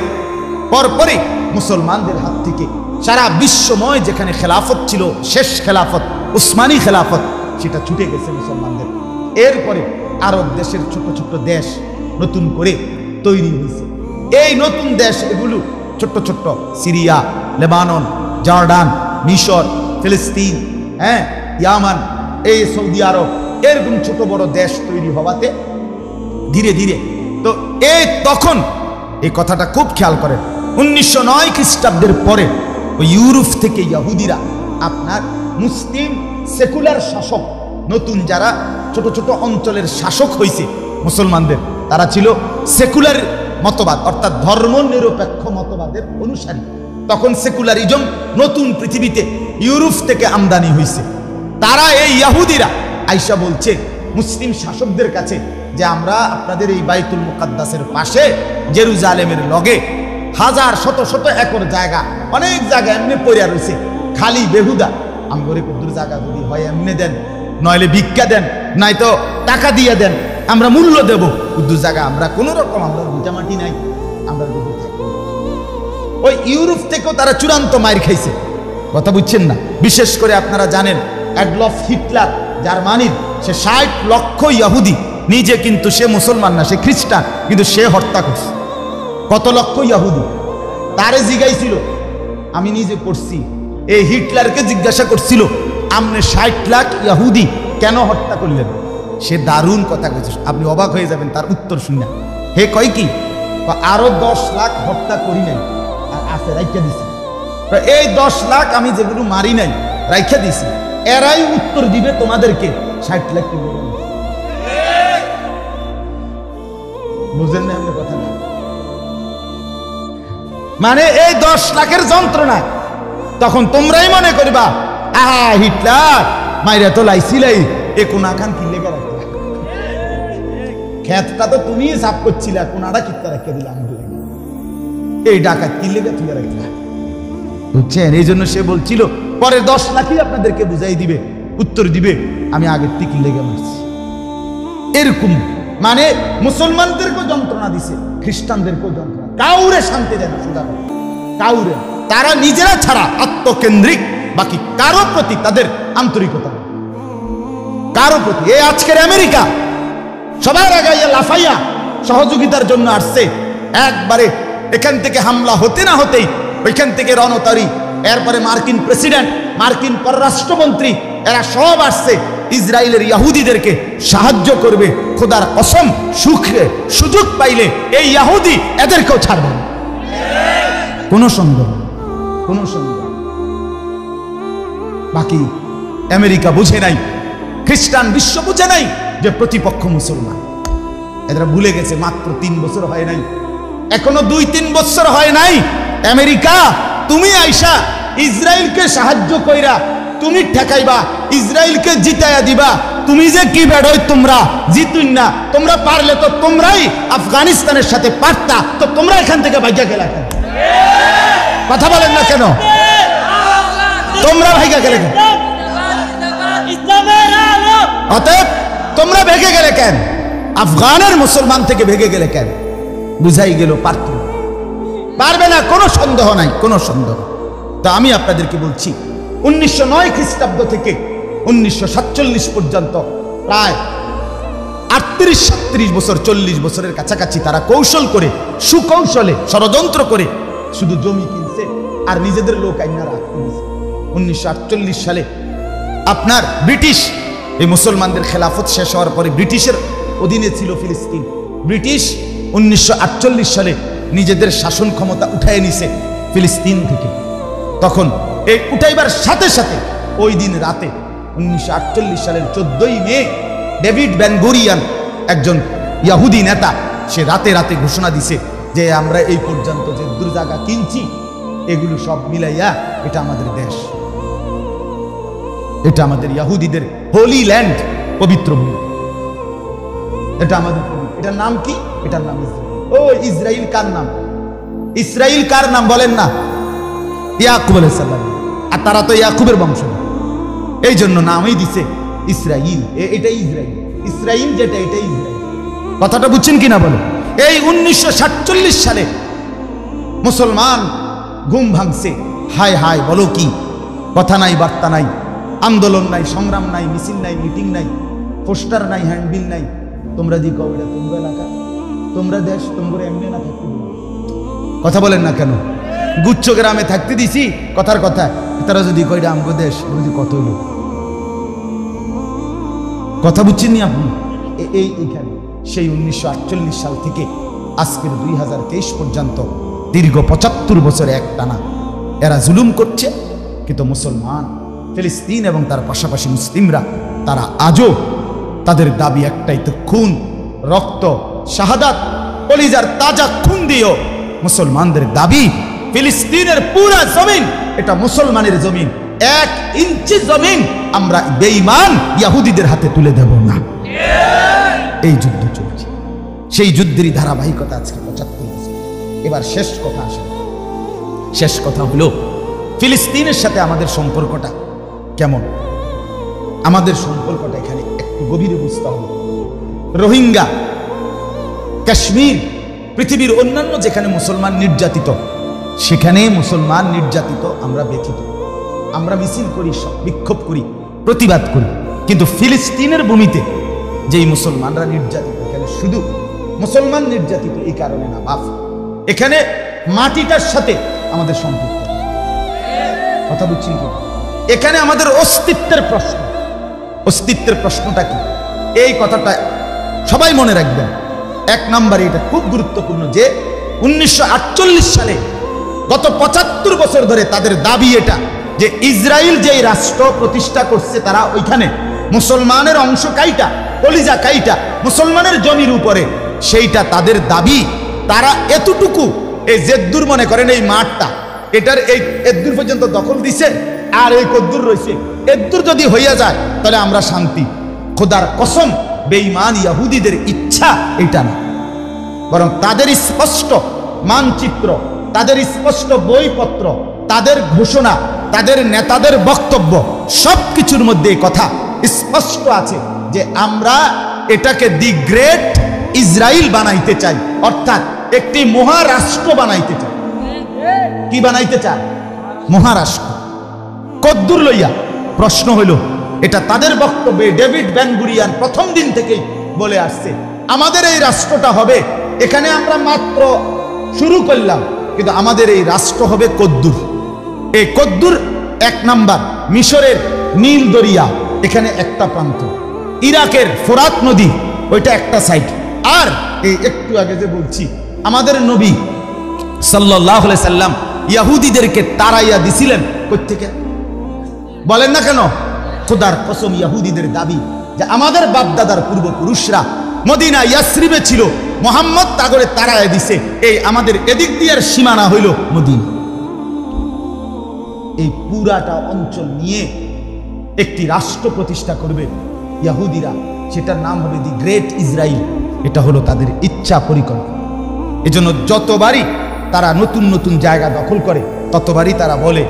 পরপরই মুসলমানদের হাত থেকে সারা বিশ্বময় যেখানে খেলাফত ছিল, শেষ খেলাফত উসমানী খেলাফত, সেটা ছুটে গেছে মুসলমানদের। এরপরে আরব দেশের ছোট ছোট দেশ নতুন করে তৈরি হয়েছে। এই নতুন দেশ এগুলো ছোট্ট ছোট্ট সিরিয়া, লেবানন, জর্ডান, মিশর, ফিলিস্তিন, হ্যাঁ ইয়ামান, এই সৌদি আরব, এরকম ছোট বড় দেশ তৈরি হওয়াতে ধীরে ধীরে তো তখন এই কথাটা খুব খেয়াল করেন, 1909 খ্রিস্টাব্দের পরে ওই ইউরোপ থেকে ইহুদিরা আপনার মুসলিম সেকুলার শাসক, নতুন যারা ছোট ছোট অঞ্চলের শাসক হয়েছে মুসলমানদের, তারা ছিল সেকুলার মতবাদ, অর্থাৎ ধর্ম নিরপেক্ষ মতবাদের অনুসারী। তখন সেকুলারিজম নতুন পৃথিবীতে ইউরোপ থেকে আমদানি হয়েছে। তারা এই ইহুদিরা আইসা বলছে মুসলিম শাসকদের কাছে যে আমরা আপনাদের এই বাইতুল মুকাদ্দাসের পাশে জেরুজালেমের লগে হাজার শত শত একর জায়গা, অনেক জায়গা এমনি পড়িয়া রয়েছে খালি বেহুদা, আমগরে কুদ্দুর জায়গা যদি হয় এমনি দেন, নইলে ভিক্ষা দেন, নাই তো টাকা দিয়ে দেন, আমরা মূল্য দেব, কুদ্দুর জায়গা আমরা কোন রকম, আমরা ভিটামাটি নাই, আমরা থাকবো। ওই ইউরোপ থেকেও তারা চূড়ান্ত মাইর খাইছে, কথা বুঝছেন না? বিশেষ করে আপনারা জানেন অ্যাডলফ হিটলার জার্মানির, সে 60 লক্ষ ইহুদি, নিজে কিন্তু সে মুসলমান না, সে খ্রিস্টান, কিন্তু সে হত্যা করছে কত লক্ষ ইহুদি। তারে জিজ্ঞাইছিল, আমি নিজে পড়ছি, এই হিটলারকে জিজ্ঞাসা করছিল আপনি 60 লাখ ইহুদি কেন হত্যা করলেন? সে দারুণ কথা কইছে, আপনি অবাক হয়ে যাবেন তার উত্তর শুনে। হে কয় কি, আরো 10 লাখ হত্যা করি নাই আর আছে রাইখা দিছি, এই 10 লাখ আমি যেগুলো মারি নাই রাইখা দিছি, এরাই উত্তর দিবে তোমাদেরকে 60 লাখ কি বলবেন। বুঝেন না আপনি কথা? মানে এই 10 লাখের যন্ত্রণা তখন তোমরাই মনে করবা আহা হিটলার মাইরা তো লাইছিলাই, এ কোনা খান কি লেগে রাখতে, ক্ষেতটা তো তুমি সাফ করছিলে, কোনাটা কিত্তা রেখে দিলাম, এই ডাকাত কি লেগে তুলে রাখতে, বুঝছেন? এই জন্য সে বলছিল পরে 10 লাখই আপনাদেরকে বুঝাই দিবে, উত্তর দিবে আমি আগের থেকে লেগে মারছি। এরকম মানে মুসলমানদেরকেও যন্ত্রণা দিছে, খ্রিস্টানদেরকেও যন্ত্রণা, কাউরে শান্তি দেয় না, সুদা কাউরে। তারা নিজেরা ছাড়া আত্মকেন্দ্রিক, বাকি কারো প্রতি তাদের আন্তরিকতা, কারো প্রতি। এই আজকের আমেরিকা সবার আগে লাফাইয়া সহযোগিতার জন্য আসছে, একবারে এখান থেকে হামলা হতে না হতেই ওইখান থেকে রণতারি, এরপরে মার্কিন প্রেসিডেন্ট, মার্কিন পররাষ্ট্রমন্ত্রী, এরা সব আসছে ইসরায়েলের ইহুদিদেরকে সাহায্য করবে। খোদার কসম, সুযোগ পাইলে এই ইহুদি এদেরকেও ছাড়বে না, কোনো সন্দেহ, কোনো সন্দেহ। বাকি আমেরিকা বুঝে নাই, খ্রিস্টান বিশ্ব বুঝে নাই যে প্রতিপক্ষ মুসলমান। এরা ভুলে গেছে মাত্র 3 বছর হয় নাই, এখনো 2-3 বছর হয় নাই। আমেরিকা তুমি আইসা ইসরায়েলকে সাহায্য কইরা তুমি ঠেকাইবা, ইসরায়েলকে জিতাইয়া দিবা, তুমি যে কি বেড়ই তোমরা জিতুন না, তোমরা পারলে তো তোমরাই আফগানিস্তানের সাথে পারতা, তো তোমরা এখান থেকে ভাইগা গেলা কেন? কথা বলেন না কেন? তোমরা ভাইগা গেলে কেন? অতএব তোমরা ভেগে গেলে কেন? আফগানের মুসলমান থেকে ভেগে গেলে কেন? বুঝাই গেল পারবে না, কোনো সন্দেহ নাই, কোনো সন্দেহ। তা আমি আপনাদেরকে বলছি 1909 খ্রিস্টাব্দ থেকে 1947 পর্যন্ত প্রায় 38-37 বছর, 40 বছরের কাছাকাছি তারা কৌশল করে, সুকৌশলে, ষড়যন্ত্র করে শুধু জমি কিনছে আর নিজেদের লোক আইনা রাখতে দিয়েছে। 1948 সালে আপনার ব্রিটিশ এই মুসলমানদের খেলাফত শেষ হওয়ার পরে ব্রিটিশের অধীনে ছিল ফিলিস্তিন। ব্রিটিশ 1948 সালে নিজেদের শাসন ক্ষমতা উঠায় নিছে ফিলিস্তিন থেকে। তখন এই উঠাইবার সাথে সাথে ওই দিন রাতে 1948 সালের 14ই মে ডেভিড বেন গুরিয়ান, একজন ইয়াহুদি নেতা, সে রাতে রাতে ঘোষণা দিছে যে আমরা এই পর্যন্ত যে দুর্জাগা কিনছি এগুলো সব মিলাইয়া এটা আমাদের দেশ, এটা আমাদের ইয়াহুদিদের হোলি ল্যান্ড, পবিত্র ভূমি, এটা আমাদের। এটার নাম কি? এটার নাম ইসরাইল। ও ইসরাইল কার নাম? ইসরাইল কার নাম বলেন না? ইয়াকুব আলাইহিস সালাম। আর তারা তো ইয়াকুবের বংশ, এই জন্য নামই দিছে ইসরাইল। এটাই ইসরাইল, ইসরাইল যেটা এটাই ইসরাইল। কথাটা বুঝছেন কিনা বলে? এই 1947 সালে মুসলমান ঘুম ভাঙছে। হায় হায়, বলো কি? কথা নাই, বার্তা নাই, আন্দোলন নাই, সংগ্রাম নাই, মিছিল নাই, মিটিং নাই, পোস্টার নাই, হ্যান্ডবিল নাই। তোমরা দি কও এটা তোমরা এলাকা, তোমরা দেশ, তোমরা এমনি না থাকতে দিন। কথা বলেন না কেন? গুচ্ছ গ্রামে থাকতে দিছি, কথার কথা। তারা যদি কয়টা আমগো দেশ, বুঝি কত হইল। কথা বুঝছেন নি আপনি? এইখানে সেই 1948 সাল থেকে আজকের 2023 পর্যন্ত দীর্ঘ 75 বছরে এক টানা এরা জুলুম করছে। কিন্তু মুসলমান, ফিলিস্তিন এবং তার পাশাপাশি মুসলিমরা, তারা আজও তাদের দাবি একটাই, তো খুন, রক্ত, শাহাদাত, কলিজার তাজা খুন দিও মুসলমানদের দাবি ফিলিস্তিনের পুরা জমিন এটা মুসলমানের জমিন। 1 ইঞ্চি জমিন আমরা বেঈমান ইহুদিদের হাতে তুলে দেব না। এই যুদ্ধ চলছে, সেই যুদ্ধেরই ধারাবাহিকতা আজকে 75 বছর। এবার শেষ কথা আসে, শেষ কথা হলো ফিলিস্তিনের সাথে আমাদের সম্পর্কটা কেমন। আমাদের সম্পর্কটা এখানে একটু গভীরে বুঝতে হবে। রোহিঙ্গা, কাশ্মীর, পৃথিবীর অন্যান্য যেখানে মুসলমান নির্যাতিত, সেখানে মুসলমান নির্যাতিত আমরা ব্যথিত। আমরা মিছিল করি, বিক্ষোভ করি, প্রতিবাদ করি। কিন্তু ফিলিস্তিনের ভূমিতে যেই মুসলমানরা নির্যাতিত, এখানে শুধু মুসলমান নির্যাতিত এই কারণে না, বাপ, এখানে মাটিটার সাথে আমাদের সম্পর্ক। কথা বুঝছেন কি? এখানে আমাদের অস্তিত্বের প্রশ্ন। অস্তিত্বের প্রশ্নটা কি? এই কথাটা সবাই মনে রাখবেন। 1 নম্বরে এটা খুব গুরুত্বপূর্ণ যে 1948 সালে গত 75 বছর ধরে তাদের দাবি এটা যে ইসরায়েল যেই রাষ্ট্র প্রতিষ্ঠা করছে, তারা ওইখানে মুসলমানের অংশ কাইটা, কলিজা কাইটা মুসলমানের জমির উপরে, সেইটা তাদের দাবি। তারা এতটুকু এই জেদ্দুর মনে করেন এই মাঠটা, এটার এই এদ্দুর পর্যন্ত দখল দিছে, আর এই কদ্দুর রয়েছে, এদ্দুর যদি হইয়া যায় তাহলে আমরা শান্তি। খোদার কসম, বেঈমান ইহুদিদের ইচ্ছা এটা না, বরং তাদের স্পষ্ট মানচিত্র, তাদের স্পষ্ট বইপত্র, তাদের ঘোষণা, তাদের নেতাদের বক্তব্য, সবকিছুর মধ্যে এই কথা স্পষ্ট আছে যে আমরা এটাকে দি গ্রেট ইসরায়েল বানাইতে চাই, অর্থাৎ একটি মহারাষ্ট্র বানাইতে চাই। কি বানাইতে চায়? মহারাষ্ট্র। কদ্দুর লইয়া প্রশ্ন হইল, এটা তাদের বক্তব্যে ডেভিড বেন গুরিয়ান প্রথম দিন থেকেই বলে আসছে, আমাদের এই রাষ্ট্রটা হবে, এখানে আমরা মাত্র শুরু করলাম, কিন্তু আমাদের এই রাষ্ট্র হবে কদ্দুর। এই কদ্দুর 1 নাম্বার মিশরের নীল দরিয়া, এখানে একটা প্রান্ত, ইরাকের ফোরাত নদী, ওইটা একটা সাইড। আর এই একটু আগে যে বলছি, আমাদের নবী সাল্লাল্লাহু আলাইহি সাল্লাম ইহুদিদেরকে তাড়াইয়া দিছিলেন কই থেকে? বলেন না কেন? খোদার কসম, ইহুদিদের দাবি যে আমাদের বাপদাদার পূর্বপুরুষরা মদিনা ইয়াসরিবে ছিল, মুহাম্মদ তাগরে তাড়াইয়া দিছে, এই আমাদের এদিক দিয়ার সীমানা হইল মদিনা। এই পুরাটা অঞ্চল নিয়ে একটি রাষ্ট্র প্রতিষ্ঠা করবে ইহুদিরা, সেটার নাম হবে দি গ্রেট ইসরায়েল। এটা হলো তাদের ইচ্ছা, পরিকল্পনা। এজন্য যতবারই তারা নতুন নতুন জায়গা দখল করে, ততবারই তারা বলে,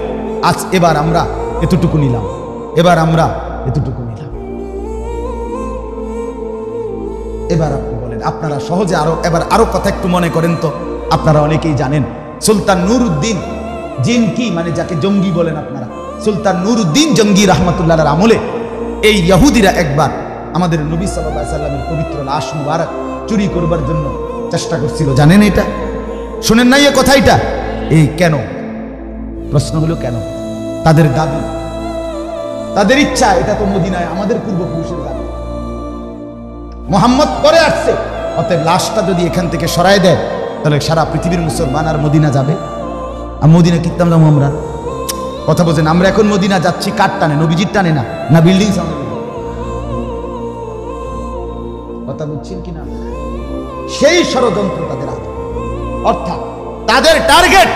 আজ এবার আমরা এতটুকু নিলাম, এবার আমরা এতটুকু নিলাম। এবার আপনি আপনারা সহজে এবার কথা একটু মনে করেন তো। আপনারা অনেকেই জানেন সুলতান নূরউদ্দিন জিন কি, মানে যাকে জঙ্গি বলেন আপনারা, সুলতান নূরউদ্দিন জঙ্গি রহমতুল্লাহর আমলে এই ইহুদিরা একবার আমাদের নবী সাল্লাল্লাহু আলাইহি সাল্লামের পবিত্র লাশ মুবারক চুরি করবার জন্য চেষ্টা করছিল। জানেন এটা? শুনেন নাই এ কথাটা? এই কেন? প্রশ্ন হলো কেন? তাদের দাবি, তাদের ইচ্ছা, এটা তো মদিনায় আমাদের পূর্বপুরুষের দাবি, মুহাম্মদ পরে আসছে, অতএব লাশটা যদি এখান থেকে সরায় দেয় তাহলে সারা পৃথিবীর মুসলমান আর মদিনা যাবে। আর মদিনা কিতাম যাবো আমরা? কথা বলছেন, আমরা এখন মদিনা যাচ্ছি কার টানে? নবীজির টানে না বিল্ডিং সামনে? কথা বুঝছেন কিনা? সেই ষড়যন্ত্র তাদের আছে। অর্থাৎ তাদের টার্গেট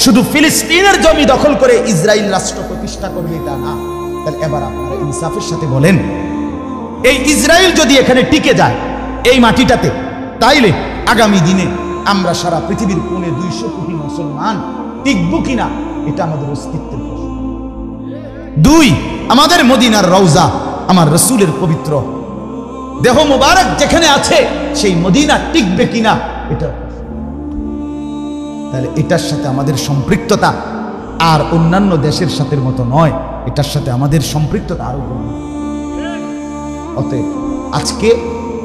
শুধু ফিলিস্তিনের জমি দখল করে ইসরায়েল রাষ্ট্র প্রতিষ্ঠা করবে তা না। তাহলে এবার আপনারা ইনসাফের সাথে বলেন, এই ইসরায়েল যদি এখানে টিকে যায় এই মাটিটাতে, তাইলে আগামী দিনে আমরা সারা পৃথিবীর 200 কোটি মুসলমান টিকবো কিনা, এটা আমাদের অস্তিত্বের প্রশ্ন। 2, আমাদের মদিনার রওজা, আমার রাসূলের পবিত্র দেহ মুবারক যেখানে আছে সেই মদিনা টিকবে কিনা, এটা। তাহলে এটার সাথে আমাদের সম্পৃক্ততা আর অন্যান্য দেশের সাথে মতো নয়, এটার সাথে আমাদের সম্পৃক্ততা আরো গভীর। অতএব আজকে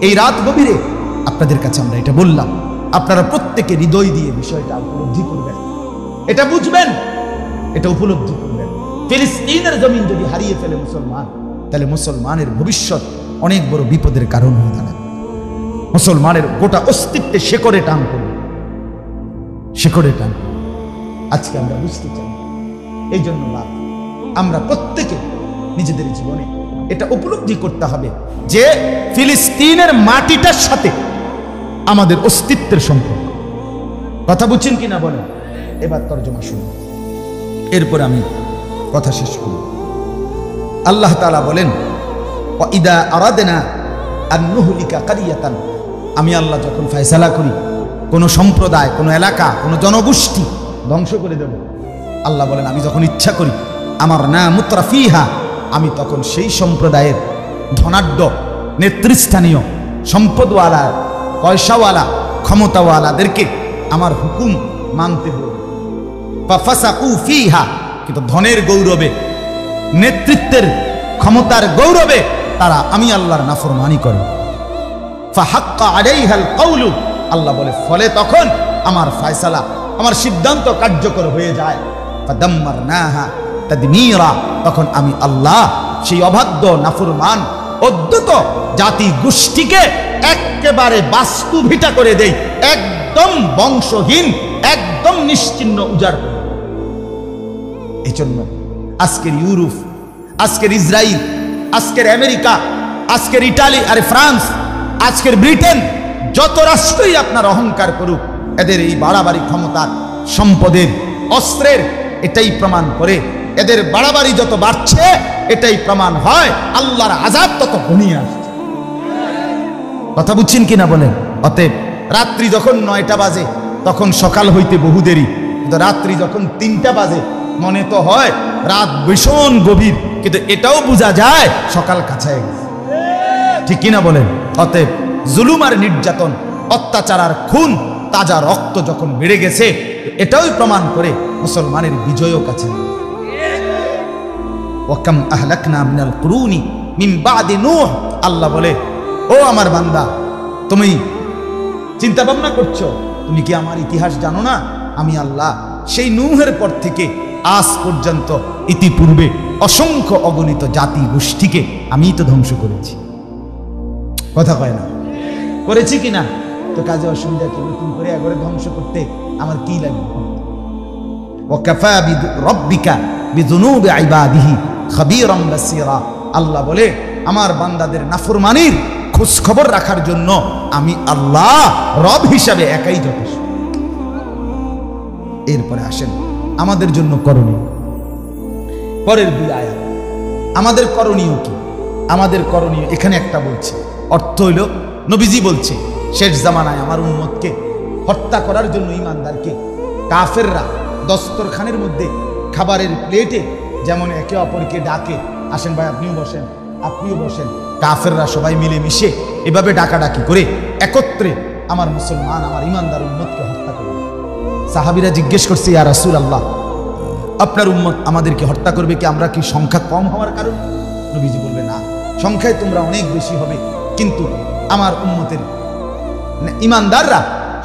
এই রাত গভীরে আপনাদের কাছে আমরা এটা বললাম, আপনারা প্রত্যেকে হৃদয় দিয়ে বিষয়টা উপলব্ধি করবেন, এটা বুঝবেন, এটা উপলব্ধি করবেন। ফিলিস্তিনের জমিন যদি হারিয়ে ফেলে মুসলমান, তাহলে মুসলমানের ভবিষ্যৎ অনেক বড় বিপদের কারণ হয়ে দাঁড়াবে। মুসলমানের গোটা অস্তিত্বে শেকড়ে টান করবে, শেকড়ে টান। আজকে আমরা বুঝতে চাই, এই জন্য আমরা প্রত্যেকে নিজেদের জীবনে এটা উপলব্ধি করতে হবে যে ফিলিস্তিনের মাটিটার সাথে আমাদের অস্তিত্বের সম্পর্ক। কথা বুঝছেন কিনা বলেন? এবার তর্জমা শুনুন, এরপর আমি কথা শেষ করব। আল্লাহ তাআলা বলেন, ওয়াইদা আরাদনা আন নুহলিকা কারিয়াতান, আমি আল্লাহ যখন ফয়সালা করি কোন সম্প্রদায়, কোন এলাকা, কোন জনগোষ্ঠী ধ্বংস করে দেব, আল্লাহ বলেন আমি যখন ইচ্ছা করি, আমার না মুত্রাফিহা, আমি তখন সেই সম্প্রদায়ের ধনাঢ্য, নেতৃস্থানীয়, সম্পদওয়ালা, পয়সাওয়ালা, ক্ষমতাওয়ালাদেরকে আমার হুকুম মানতে বলব। ফাফাসাকু ফিহা, কিন্তু ধনের গৌরবে, নেতৃত্বের ক্ষমতার গৌরবে তারা আমি আল্লাহর নাফরমানি করে। ফাহাক্কা আলাইহাল কাউলু, আল্লাহ বলে ফলে তখন আমার ফয়সালা, আমার সিদ্ধান্ত কার্যকর হয়ে যায়। ফাদাম্মারনাহা তাদমীরা, তখন আমি আল্লাহ সেই অবাধ্য নাফরমান অদ্যত জাতি গোষ্ঠীকে একেবারে বাস্তুভিটা করে দেই, একদম বংশহীন, একদম নিশ্চিহ্ন, উজাড় করে। এই জন্য আজকের ইউরোপ, আজকের ইসরায়েল, আজকের আমেরিকা, আজকের ইটালি আর ফ্রান্স, আজকের ব্রিটেন, যত রাষ্ট্রই আপনার অহংকার করুক, এদের এই বাড়াবাড়ি ক্ষমতার, সম্পদের, অস্ত্রের, এটাই প্রমাণ করে, এদের বাড়াবাড়ি যত বাড়ছে এটাই প্রমাণ হয় আল্লাহর আযাব তত ঘনিয়ে আসছে। কথা বুঝছেন কিনা বলেন? অতএব রাত্রি যখন 9টা বাজে তখন সকাল হইতে বহু দেরি, কিন্তু রাত্রি যখন 3টা বাজে মনে তো হয় রাত ভীষণ গভীর, কিন্তু এটাও বোঝা যায় সকাল কাছায় গেছে। ঠিক কিনা বলেন? অতএব জুলুম আর নির্যাতন, অত্যাচার আর খুন, তাজা রক্ত যখন বেড়ে গেছে, এটাই প্রমাণ করে মুসলমানের বিজয়ও কাছে। ওয়াকাম আহলাকনা মিনাল কুরুনি মিন বাদি নূহ, আল্লাহ বলে ও আমার বান্দা, তুমি চিন্তা ভাবনা করছো, তুমি কি আমার ইতিহাস জানো না? আমি আল্লাহ সেই নূহের পর থেকে আজ পর্যন্ত ইতিপূর্বে অসংখ্য অগণিত জাতি গোষ্ঠীকে আমি তো ধ্বংস করেছি। কথা কয় না? করেছি কিনা? তো কাজে অসুবিধা কি? নতুন করে একবারে ধ্বংস করতে আমার কি লাগবে? ওয়াকাফা বিরাব্বিকা বিযুনুবি ইবাদিহি খাবীরাম বাসীরা, আল্লাহ বলে আমার বান্দাদের নাফরমানির খোঁজ খবর রাখার জন্য আমি আল্লাহ রব হিসাবে একাই যথেষ্ট। এরপরে আসেন আমাদের জন্য করণীয়, পরের 2 আয়াত। আমাদের করণীয় কি? আমাদের করণীয় এখানে একটা বলছে, অর্থ হইল নবীজি বলছে শেষ জামানায় আমার উম্মতকে হত্যা করার জন্য ঈমানদারকে কাফেররা দস্তরখানের মধ্যে খাবারের প্লেটে যেমন একে অপরকে ডাকে, আসেন ভাই আপনিও বসেন, আপনিও বসেন, কাফেররা সবাই মিলে মিশে এভাবে ডাকাডাকি করে একত্রে আমার মুসলমান, আমার ইমানদার উম্মতকে হত্যা করবে। সাহাবীরা জিজ্ঞেস করছে, ইয়া রাসূলুল্লাহ, আপনার উম্মত আমাদেরকে হত্যা করবে কি? আমরা কি সংখ্যা কম হওয়ার কারণে? নবীজি বলবে, না, সংখ্যায় তোমরা অনেক বেশি হবে, কিন্তু আমার উম্মতের ইমানদাররা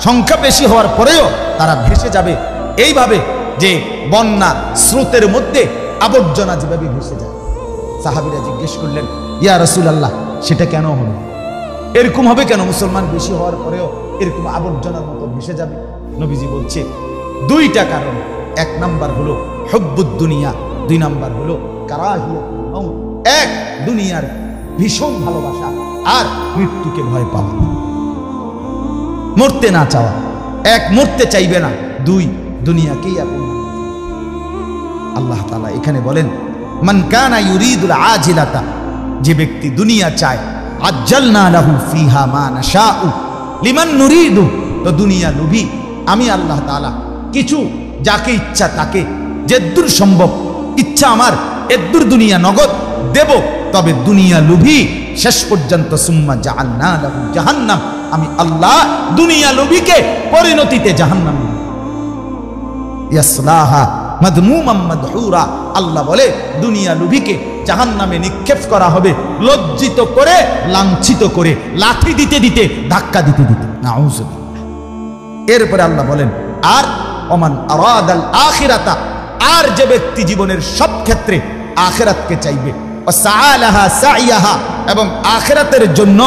সংখ্যা বেশি হওয়ার পরেও তারা ভেসে যাবে এইভাবে যে বন্যা স্রোতের মধ্যে আবর্জনা যেভাবে ভেসে যায়। সাহাবীরা জিজ্ঞেস করলেন, ইয়া রাসূলুল্লাহ, সেটা কেন হলো? এরকম হবে কেন? মুসলমান বেশি হওয়ার পরেও এরকম আবর্জনার মতো ভেসে যাবে? নবীজি বলছে, দুইটা কারণ। এক নাম্বার হলো হুব্বুদ দুনিয়া, দুই নাম্বার হলো কারাহিয়াতুল মাউত। এক, দুনিয়ার ভীষণ ভালোবাসা, আর মৃত্যুকে ভয় পাওয়া, মরতে না চাওয়া। এক, মরতে চাইবে না, দুই, দুনিয়াকেই আপন। আল্লাহ তাআলা এখানে বলেন, মান কানা ইউরিদুল আজিলাতা, যে ব্যক্তি দুনিয়া চায়, আজ্জালনা লাহু ফিহা মা নাশাউ লিমান নুরিদু, তো দুনিয়া লোভী আমি আল্লাহ তাআলা কিছু যাকে ইচ্ছা তাকে যেদূর সম্ভব ইচ্ছা আমার এদূর দুনিয়া নগদ দেব। তবে দুনিয়া লোভী শেষ পর্যন্ত সুম্মা জাআলনা লাহু জাহান্নাম, আমি আল্লাহ দুনিয়া লোভীকে পরিণতিতে জাহান্নাম ইয়াসলাহা মাদমুমান মাদহুরা। আল্লাহ বলে দুনিয়া লোভীকে জাহান্নামে নিক্ষেপ করা হবে, লজ্জিত করে, লাঞ্ছিত করে, লাঠি দিতে দিতে, ধাক্কা দিতে দিতে। নাউযুবিল্লাহ। এরপরে আল্লাহ বলেন, আর ওমান আরাদাল আখিরাতা, আর যে ব্যক্তি জীবনের সব ক্ষেত্রে আখিরাতকে চাইবে, ওয়াসাআলাহা সাইয়াহা, এবং আখিরাতের জন্য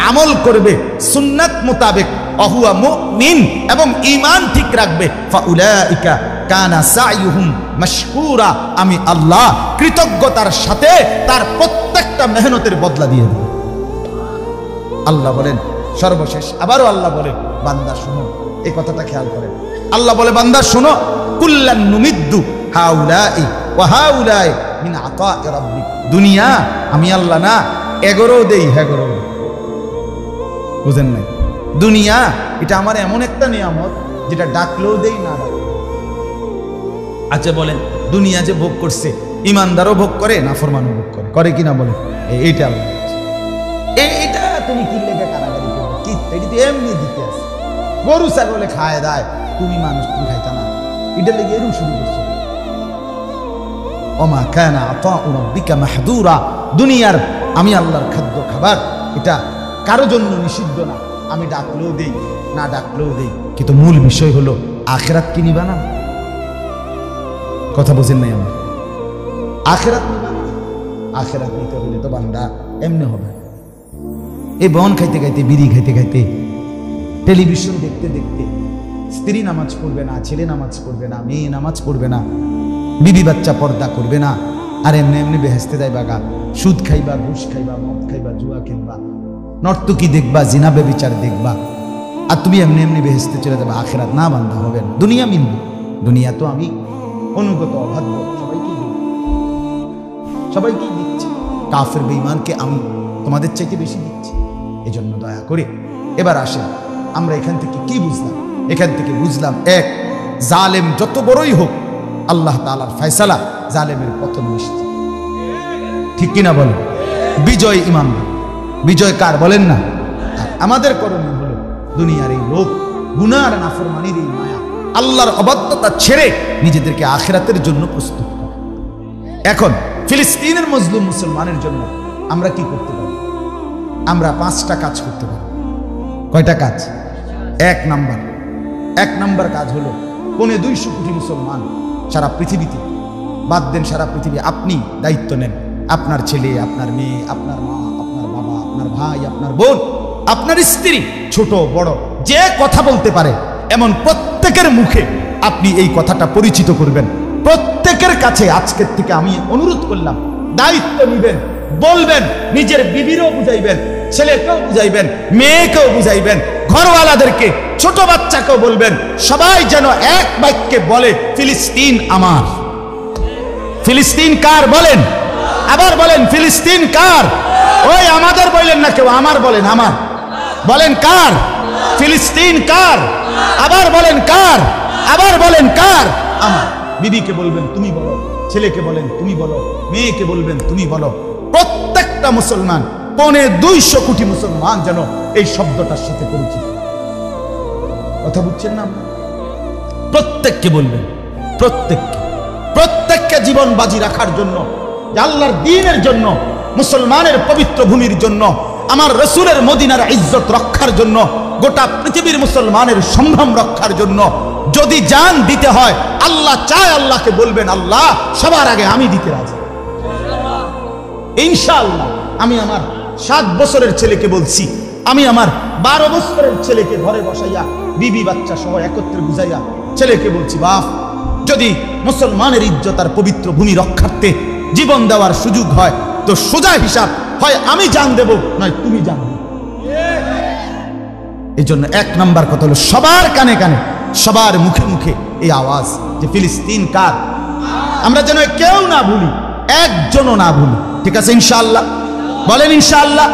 আমল করবে সুন্নাত মোতাবেক, অহুয়া মুমিন, এবং ঈমান ঠিক রাখবে, ফাউলাইকা কানা সাইয়ুহুম মাশকুরা, আমি আল্লাহ কৃতজ্ঞতার সাথে তার প্রত্যেকটা মেহনতের বদলা দিয়ে দেব। আল্লাহ বলেন সর্বশেষ, আবারও আল্লাহ বলে, বান্দা শুনো, এই কথাটা খেয়াল করেন। আল্লাহ বলে, বান্দা শুনো, কুল্লান নুমিদ্দু হাউলাই ওয়া হাউলাই মিন আতা'i রাব্বিক। দুনিয়া আমি আল্লাহ না এগোরও দেই, হেগোরও দেই। বুঝেন নাই? দুনিয়া এটা আমার এমন একটা নিয়ামত যেটা ডাকলেও দেই, না ডাকলেও। আচ্ছা বলেন, দুনিয়া যে ভোগ করছে, ইমানদারও ভোগ করে, নাফরমানও ভোগ করে, করে কিনা বলে? এইটা আল্লাহ, এইটা তুমি কি লেগে কারাগারি করবে? কি এটা তো এমনি দিতে আছে, গরু ছাগলে খায় দায়, তুমি মানুষ, তুমি খাইতা না, এটা লেগে এরকম শুরু করছো। ওমা কানা আতাউ রাব্বিকা মাহদুরা, দুনিয়ার আমি আল্লাহর খাদ্য খাবার এটা কারো জন্য নিষিদ্ধ না, আমি ডাকলেও দেই, না ডাকলেও দেই। কিন্তু মূল বিষয় হলো আখিরাত কি নিবা না? কথা বুঝেন নাই আমার? আখিরাত নিবা না? আখিরাত নিতে হলে তো বান্দা এমনি হবে, এই বন খাইতে খাইতে, বিড়ি খাইতে খাইতে, টেলিভিশন দেখতে দেখতে, স্ত্রী নামাজ পড়বে না, ছেলে নামাজ পড়বে না, মেয়ে নামাজ পড়বে না, বিবি বাচ্চা পর্দা করবে না, আর এমনি এমনি বেহেস্তে যাইবা গা, সুদ খাইবা, ঘুষ খাইবা, মদ খাইবা, জুয়া খেলবা, নর্তকী দেখবা, জিনা ব্যভিচার দেখবা, আর তুমি এমনি এমনি বেহেস্তে চলে যাবে। আখিরাত না বান্দা হবে না। দুনিয়া মিলবে, দুনিয়া তো আমি অনুগত অভাগ্য, সবাইকেই দিচ্ছি, কাফের বেঈমানকে আমি তোমাদের চাইতে বেশি দিচ্ছি। এজন্য দয়া করে এবার আসেন, আমরা এখান থেকে কি বুঝলাম? এখান থেকে বুঝলাম, এক, জালেম যত বড়ই হোক, আল্লাহ তাআলার ফয়সালা জালেমের পতন নিশ্চিত। ঠিক কিনা বলেন? বিজয় ইমানদার, বিজয় কার বলেন না? আমাদের করণীয় হলো দুনিয়ার এই লোভ, গুনাহ আর নাফরমানির এই মায়া, আল্লাহর অবাধ্যতা ছেড়ে নিজেদেরকে আখিরাতের জন্য প্রস্তুত করা। এখন ফিলিস্তিনের মজলুম মুসলমানের জন্য আমরা কি করতে পারি? আমরা 5টা কাজ করতে পারি। কয়টা কাজ? এক নাম্বার কাজ হলো 250 কোটি মুসলমান সারা পৃথিবীতে, বাদ দেন সারা পৃথিবী, আপনি দায়িত্ব নেন, আপনার ছেলে, আপনার মেয়ে, আপনার মা, আপনার বাবা, আপনার ভাই, আপনার বোন, আপনার স্ত্রী, ছোট বড়, যে কথা বলতে পারে এমন প্রত্যেকের মুখে আপনি এই কথাটা পরিচিত করবেন। প্রত্যেকের কাছে আজকের থেকে আমি অনুরোধ করলাম, দায়িত্ব নিবেন, বলবেন, নিজের বিবিরও বুঝাইবেন, ছেলেকেও বুঝাইবেন, মেয়েকেও বুঝাইবেন, ঘরওয়ালাদেরকে, ছোট বাচ্চাকেও বলবেন, সবাই যেন এক বাক্যে বলে, ফিলিস্তিন আমার। ফিলিস্তিন কার বলেন? আবার বলেন, ফিলিস্তিন কার? ওই আমাদের বললেন না কেউ, আমার বলেন, আমার বলেন কার? ফিলিস্তিন কার? আবার বলেন কার? আবার বলেন কার? আমার। বিবিকে বলবেন তুমি বলো, ছেলেকে বলেন তুমি বলো, মেয়েকে বলবেন তুমি বলো। প্রত্যেকটা মুসলমান 250 কোটি মুসলমান যেন এই শব্দটার সাথে পরিচিত। কথা বুঝছেন না? প্রত্যেককে বলবেন, প্রত্যেককে জীবন বাজি রাখার জন্য, আল্লাহর দ্বীনের জন্য, মুসলমানের পবিত্র ভূমির জন্য, আমার রাসূলের মদিনার ইজ্জত রক্ষার জন্য, গোটা পৃথিবীর মুসলমানের সম্ভ্রম রক্ষার জন্য যদি জান দিতে হয়, আল্লাহ চায়, আল্লাহকে বলবেন, আল্লাহ সবার আগে আমি দিতে রাজি। ইনশাআল্লাহ আমি আমার 7 বছরের ছেলেকে বলছি, আমি আমার 12 বছরের ছেলেকে ঘরে বসাইয়া বিবি বাচ্চা সহ একত্রে বুঝাইয়া ছেলেকে বলছি, বাপ যদি মুসলমানের ইজ্জত আর পবিত্র ভূমি রক্ষার্থে জীবন দেওয়ার সুযোগ হয় তো সোজা হিসাব, হয় আমি জান দেব নয় তুমি জান দেবে। এই জন্য 1 নাম্বার কথা হলো সবার কানে কানে, সবার মুখে মুখে এই আওয়াজ যে ফিলিস্তিন কার, আমরা যেন কেউ না ভুলি, একজনও না ভুলি। ঠিক আছে ইনশাআল্লাহ? বলেন ইনশাআল্লাহ।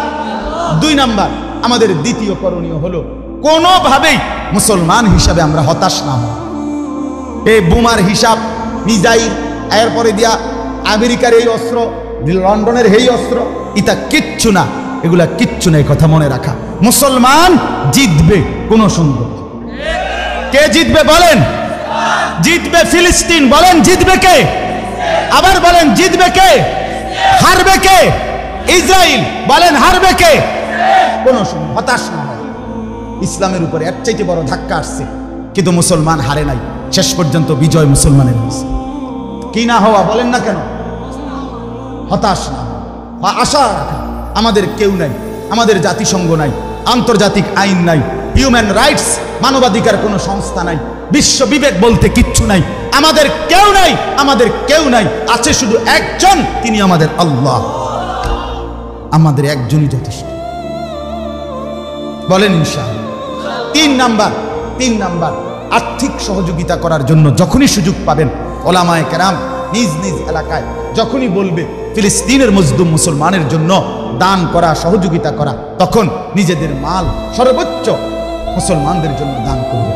2 নাম্বার আমাদের দ্বিতীয় করণীয় হলো কোনোভাবেই মুসলমান হিসাবে আমরা হতাশ না হই। এই বোমার হিসাব, মিসাইল, এরপরে দিয়া আমেরিকার এই অস্ত্র, লন্ডনের এই অস্ত্র, এটা কিচ্ছু না, এগুলা কিচ্ছু না। এই কথা মনে রাখা, মুসলমান জিতবে কোনো সন্দেহ। কে জিতবে বলেন? জিতবে ফিলিস্তিন। বলেন জিতবে কে? আবার বলেন জিতবে কে? হারবে কে? ইসরায়েল। বলেন হারবে কে? কোনো সন্দেহ, হতাশ না হয়। ইসলামের উপরে এর চাইতে বড় ধাক্কা আসছে, কিন্তু মুসলমান হারে নাই, শেষ পর্যন্ত বিজয় মুসলমানের হয়েছে। কি না হওয়া বলেন না কেন? হতাশ না হওয়া, আশা রাখা। আমাদের কেউ নাই, আমাদের জাতিসংঘ নাই, আন্তর্জাতিক আইন নাই, হিউম্যান রাইটস মানবাধিকার কোনো সংস্থা নাই, বিশ্ব বিবেক বলতে কিচ্ছু নাই, আমাদের কেউ নাই, আমাদের কেউ নাই। আছে শুধু একজন, তিনি আমাদের আল্লাহ। আমাদের একজনই যথেষ্ট। বলেন ইনশাআল্লাহ। 3 নাম্বার আর্থিক সহযোগিতা করার জন্য যখনই সুযোগ পাবেন, ওলামায়ে কেরাম নিজ নিজ এলাকায় যখনই বলবে ফিলিস্তিনের মজলুম মুসলমানের জন্য দান করা, সহযোগিতা করা, তখন নিজেদের মাল সর্বোচ্চ মুসলমানদের জন্য দান করবে।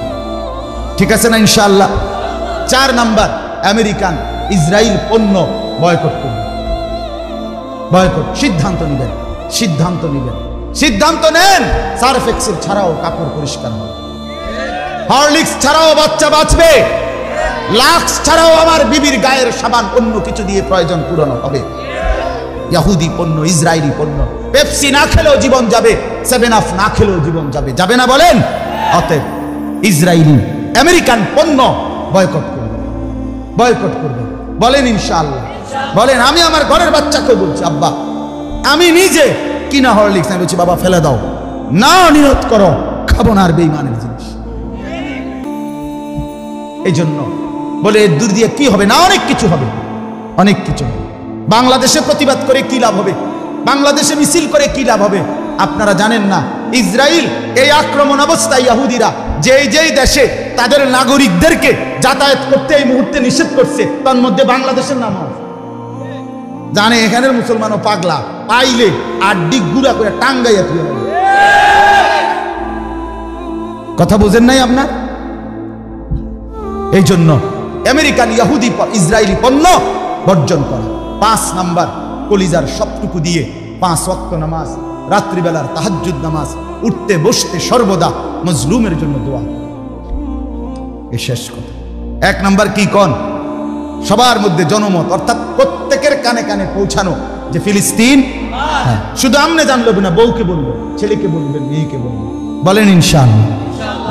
ঠিক আছে না ইনশাআল্লাহ? 4 নাম্বার আমেরিকান ইসরায়েল পণ্য বয়কট করবে। বয়কট সিদ্ধান্ত নেবেন, সিদ্ধান্ত নেন। সার্ফ এক্সেল ছাড়াও কাপড় পরিষ্কার হবে, হরলিক্স ছাড়াও বাচ্চা বাঁচবে, লাক্স ছাড়াও আমার বিবির গায়ের সাবান অন্য কিছু দিয়ে প্রয়োজন পূরণ হবে। ইহুদি পণ্য, ইসরায়েলি পণ্য, পেপসি না খেলেও জীবন যাবে, 7 আপ না খেলেও জীবন যাবে, যাবে না বলেন? অতএব ইসরায়েলি আমেরিকান পণ্য বয়কট করবে। বলেন ইনশাআল্লাহ। বলেন আমি আমার ঘরের বাচ্চাকে বলছি, আব্বা আমি নিজে কিনা হরলিক্স, আমি বলছি বাবা ফেলে দাও না, নিয়ত করো খাবো না আর বেঈমানের জিনিস। এই জন্য বলে এর দূর দিয়ে কি হবে না, অনেক কিছু হবে, অনেক কিছু হবে। বাংলাদেশে প্রতিবাদ করে কি লাভ হবে? বাংলাদেশে মিছিল করে কি লাভ হবে? আপনারা জানেন না ইসরায়েল এই আক্রমণ অবস্থায় ইহুদিরা যেই দেশে তাদের নাগরিকদেরকে যাতায়াত করতে এই মুহূর্তে নিষেধ করছে, তার মধ্যে বাংলাদেশের নাম আছে। জানে এখানের মুসলমানও পাগলা, পাইলে আড্ডি গুড়া করে টাঙ্গাইয়া তুলে দেবে। কথা বুঝেন নাই আপনার? এই জন্য আমেরিকান ইহুদি ইসরায়েলি পণ্য বর্জন করা। 5 নাম্বার কলিজার সবটুকু দিয়ে 5 ওয়াক্ত নামাজ, রাত্রিবেলার তাহাজ্জুদ নামাজ, উঠতে বসতে সর্বদা মজলুমের জন্য দোয়া। এই শেষ কথা। 1 নাম্বার কি কোন? সবার মধ্যে জনমত, অর্থাৎ প্রত্যেকের কানে কানে পৌঁছানো যে ফিলিস্তিন, শুধু আমনে জানলো না, বউকে বলবেন, ছেলেকে বলবেন, মেয়েকে বলবেন। বলেন ইনশাআল্লাহ।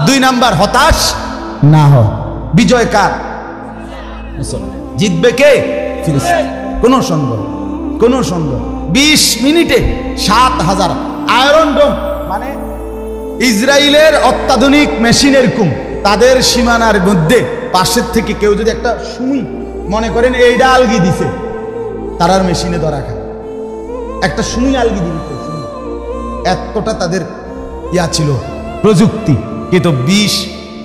2 নাম্বার হতাশ না হয়। বিজয় কার? মুসলমান। জিতবে কে? ফিলিস্তিন। কোনো সন্দেহ, কোনো সন্দেহ। 20 মিনিটে 7000 আয়রন ডোম, মানে ইসরায়েলের অত্যাধুনিক মেশিনের কুম, তাদের সীমানার মধ্যে পাশের থেকে কেউ যদি একটা সুই মনে করেন এইটা আলগি দিছে, তারার মেশিনে ধরা খায়, একটা সুই আলগি দিতে, এতটা তাদের ছিল প্রযুক্তি। কিন্তু 20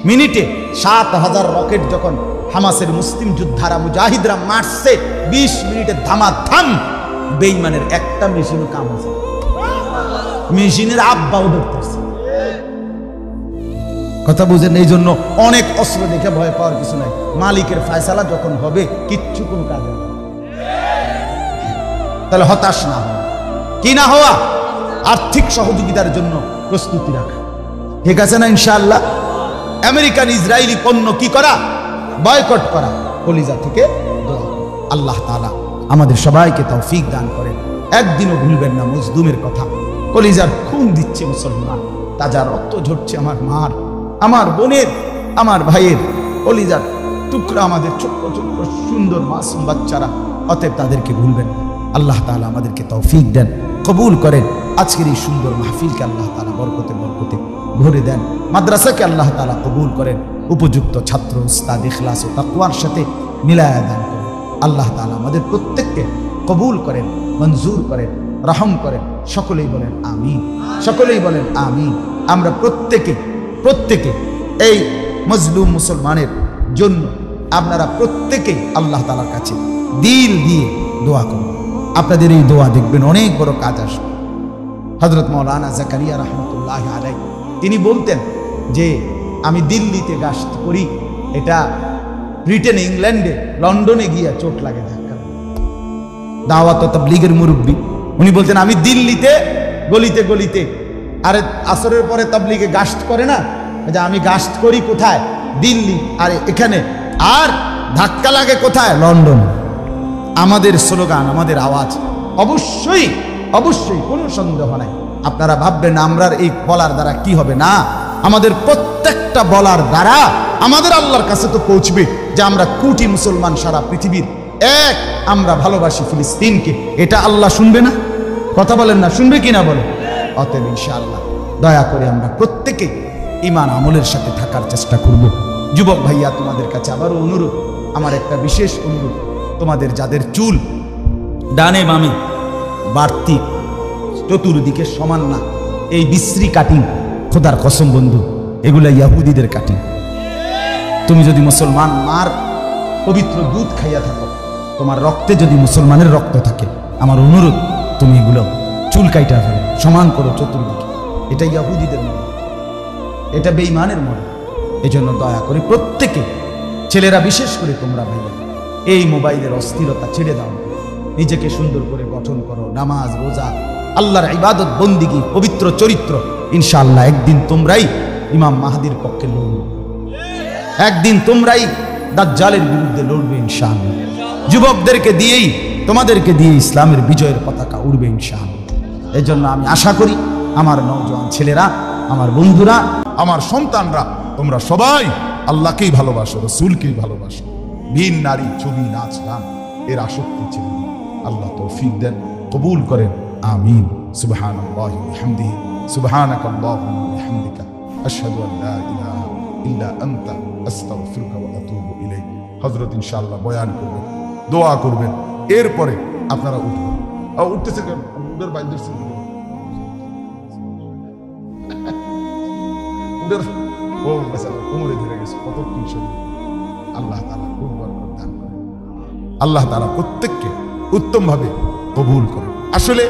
মিনিটে 7000 রকেট যখন হামাসের মুসলিম যোদ্ধারা মুজাহিদরা মারছে, 20 মিনিটে ধামাধাম, বেঈমানের একটা মেশিনও কাম হচ্ছে, মেশিনের আব্বাও ধরতেছে। কথা বুঝেন? এই জন্য অনেক অস্ত্র দেখে ভয় পাওয়ার কিছু নাই। মালিকের ফয়সালা যখন হবে কিচ্ছু কোনো কাজ হবে। তাহলে হতাশ না হওয়া। কি না হওয়া? আর্থিক সহযোগিতার জন্য প্রস্তুতি রাখা। ঠিক আছে না ইনশাআল্লাহ? আমেরিকান ইসরায়েলি পণ্য কি করা? বয়কট করা। কলিজা থেকে দোয়া। আল্লাহ তাআলা আমাদের সবাইকে তৌফিক দান করেন। একদিনও ভুলবেন না মজলুমের কথা। কলিজার খুন দিচ্ছে মুসলমান, তাজা রক্ত ঝরছে আমার মার, আমার বোনের, আমার ভাইয়ের কলিজার টুকরা, আমাদের ছোট্ট ছোট্ট সুন্দর মাসুম বাচ্চারা। অতএব তাদেরকে ভুলবেন না। আল্লাহ তাআলা আমাদেরকে তৌফিক দেন, কবুল করেন। আজকের এই সুন্দর মাহফিলকে আল্লাহ তাআলা বরকতে বরকতে ভরে দেন। মাদ্রাসাকে আল্লাহ তাআলা কবুল করেন, উপযুক্ত ছাত্র উস্তাদ ইখলাস ও তাকওয়ার সাথে মিলায়া দান করেন। আল্লাহ তাআলা আমাদের প্রত্যেককে কবুল করেন, মঞ্জুর করেন, রহম করেন। সকলেই বলেন আমিন, সকলেই বলেন আমিন। আমরা প্রত্যেকে এই মজলুম মুসলমানের জন্য আপনারা প্রত্যেকেই আল্লাহ তাআলার কাছে দিল দিয়ে দোয়া করুন। আপনাদের এই দোয়া দেখবেন অনেক বড় কাজ আসবে। হযরত মাওলানা জাকারিয়া রাহমাতুল্লাহি আলাইহি তিনি বলতেন যে আমি দিল্লিতে গাস্ত করি, এটা ব্রিটেনে, ইংল্যান্ডে, লন্ডনে গিয়া চোট লাগে ধাক্কা। দাওয়াত ও তাবলীগের মুরব্বী উনি বলতেন আমি দিল্লিতে গলিতে গলিতে, আরে আসরের পরে তাবলীগে গাস্ত করে না, যে আমি গাস্ত করি কোথায়? দিল্লি। আর এখানে আর ধাক্কা লাগে কোথায়? লন্ডন। আমাদের স্লোগান, আমাদের আওয়াজ অবশ্যই অবশ্যই, কোনো সন্দেহ নাই। আপনারা ভাববেন আমরা এই বলার দ্বারা কি হবে, না, আমাদের প্রত্যেকটা বলার দ্বারা আমাদের আল্লাহর কাছে তো পৌঁছবে যে আমরা কোটি মুসলমান সারা পৃথিবীর এক, আমরা ভালোবাসি ফিলিস্তিনকে। এটা আল্লাহ শুনবে না? কথা বলেন না, শুনবে কিনা বলেন? অতএব ইনশাআল্লাহ দয়া করে আমরা প্রত্যেকে ঈমান আমলের সাথে থাকার চেষ্টা করব। যুবক ভাইয়া, তোমাদের কাছে আবারও অনুরোধ, আমার একটা বিশেষ অনুরোধ, তোমাদের যাদের চুল ডানে বামে বাড়তি, চতুর্দিকে সমান না, এই বিশ্রী কাটিং, খোদার কসম বন্ধু, এগুলা ইয়াহুদীদের কাটিং। তুমি যদি মুসলমান মার পবিত্র দুধ খাইয়া থাকো, তোমার রক্তে যদি মুসলমানের রক্ত থাকে, আমার অনুরোধ তুমি এগুলো চুল কাইটা ফেলো, সমান করো চতুর্দিকে। এটা ইয়াহুদীদের মনে, এটা বেঈমানের মনে। এই জন্য দয়া করে প্রত্যেকে, ছেলেরা বিশেষ করে তোমরা ভাইয়া, এই মোবাইলের অস্থিরতা ছেড়ে দাও, নিজেকে সুন্দর করে গঠন করো। নামাজ, রোজা, আল্লাহর ইবাদত, বন্দিগি, পবিত্র চরিত্র। ইনশাআল্লাহ একদিন তোমরাই ইমাম মাহদির পক্ষে লড়বে, একদিন তোমরাই দাজ্জালের বিরুদ্ধে লড়বে ইনশাআল্লাহ। যুবকদেরকে দিয়েই, তোমাদেরকে দিয়ে ইসলামের বিজয়ের পতাকা উড়বে ইনশাআল্লাহ। এই জন্য আমি আশা করি আমার নওজোয়ান ছেলেরা, আমার বন্ধুরা, আমার সন্তানরা, তোমরা সবাই আল্লাহকেই ভালোবাসো, রাসূলকেই ভালোবাসো। ভিন নারী, ছবি, নাচ, গান এর আসক্তি ছিল। আল্লাহ তৌফিক দেন, কবুল করেন। আমিন। সুবহানাল্লাহি ওয়া বিহামদিহি, সুবহানাকাল্লাহুম্মা ওয়া বিহামদিকা, আশহাদু আল লা ইলাহা ইল্লা আনতা, আস্তাগফিরুকা ওয়া আতুবু ইলাইক। হযরত ইনশাআল্লাহ বয়ান করবেন, দোয়া করবেন, এরপরে আপনারা উঠবেন। উঠতেছে কেন? উডের বাইর দিচ্ছে, উডের ও মাশাআল্লাহ কোমরে ধরে গেছে, কত কিছু। আল্লাহ তাআলা খুব বরকত দান করেন, আল্লাহ তাআলা প্রত্যেককে উত্তম ভাবে কবুল করেন। আসলে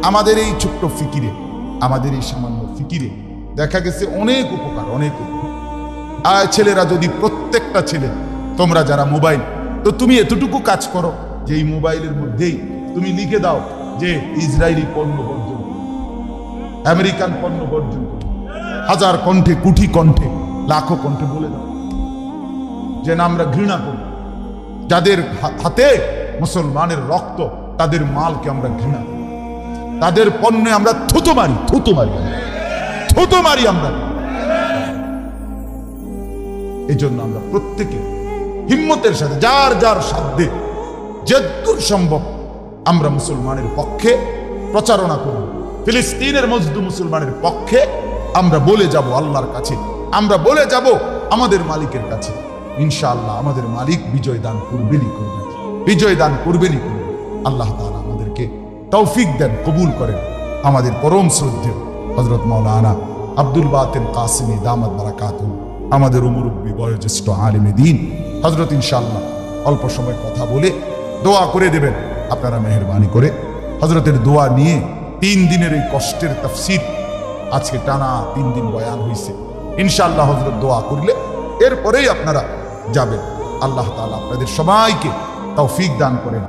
আমাদের এই ছোট্ট ফিকিরে, আমাদের এই সামান্য ফিকিরে দেখা গেছে অনেক উপকার, অনেক উপকার। আর ছেলেরা যদি, প্রত্যেকটা ছেলে, তোমরা যারা মোবাইল, তো তুমি এতটুকু কাজ করো যে এই মোবাইলের মধ্যেই তুমি লিখে দাও যে ইসরায়েলি পণ্য বর্জন, আমেরিকান পণ্য বর্জন করো। হাজার কণ্ঠে, কোটি কণ্ঠে, লাখো কণ্ঠে বলে দাও যে না, আমরা ঘৃণা করি। যাদের হাতে মুসলমানের রক্ত, তাদের মালকে আমরা ঘৃণা করি, তাদের পণ্যে আমরা থুতু মারি, থুতু মারি, থুতু মারি আমরা। এই জন্য আমরা প্রত্যেকে হিম্মতের সাথে, যার যার সাধ্যে যতদূর সম্ভব আমরা মুসলমানের পক্ষে প্রচারণা করব। ফিলিস্তিনের মজলুম মুসলমানের পক্ষে আমরা বলে যাব আল্লাহর কাছে, আমরা বলে যাব আমাদের মালিকের কাছে। ইনশাআল্লাহ আমাদের মালিক বিজয় দান করবেনই করবেন, বিজয় দান করবেনই করবেন। আল্লাহ তাআলা আমাদেরকে তৌফিক দেন, কবুল করেন। আমাদের পরম শ্রদ্ধেয় হযরত মাওলানা আব্দুল বাতিন কাসিমি দামাত বারাকাতুহু, আমাদের মুরব্বী বয়োজ্যেষ্ঠ আলেমে দ্বীন হযরত ইনশাআল্লাহ অল্প সময় কথা বলে দোয়া করে দেবেন। আপনারা মেহেরবানি করে হযরতের দোয়া নিয়ে 3 দিনের এই কষ্টের তাফসীর, আজকে টানা 3 দিন বয়ান হয়েছে। ইনশাআল্লাহ হযরত দোয়া করলে এরপরেই আপনারা যাবেন। আল্লাহ তাআলা আপনাদের সবাইকে তৌফিক দান করেন।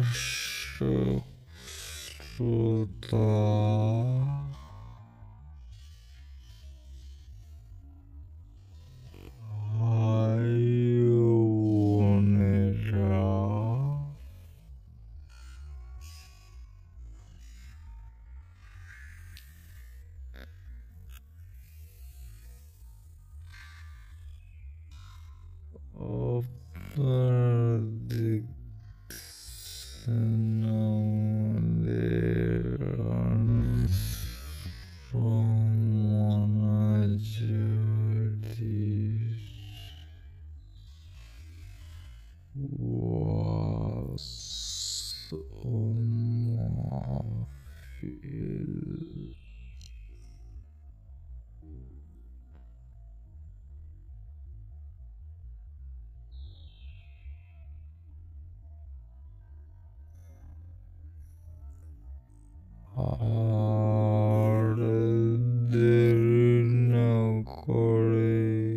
দর্শক শ্রোতা ভাই ও বোনেরা, আপনারা দেখছেন আমাদের রমনাঝারির ওয়াজ ও মাহফিল। আর দেরি না করে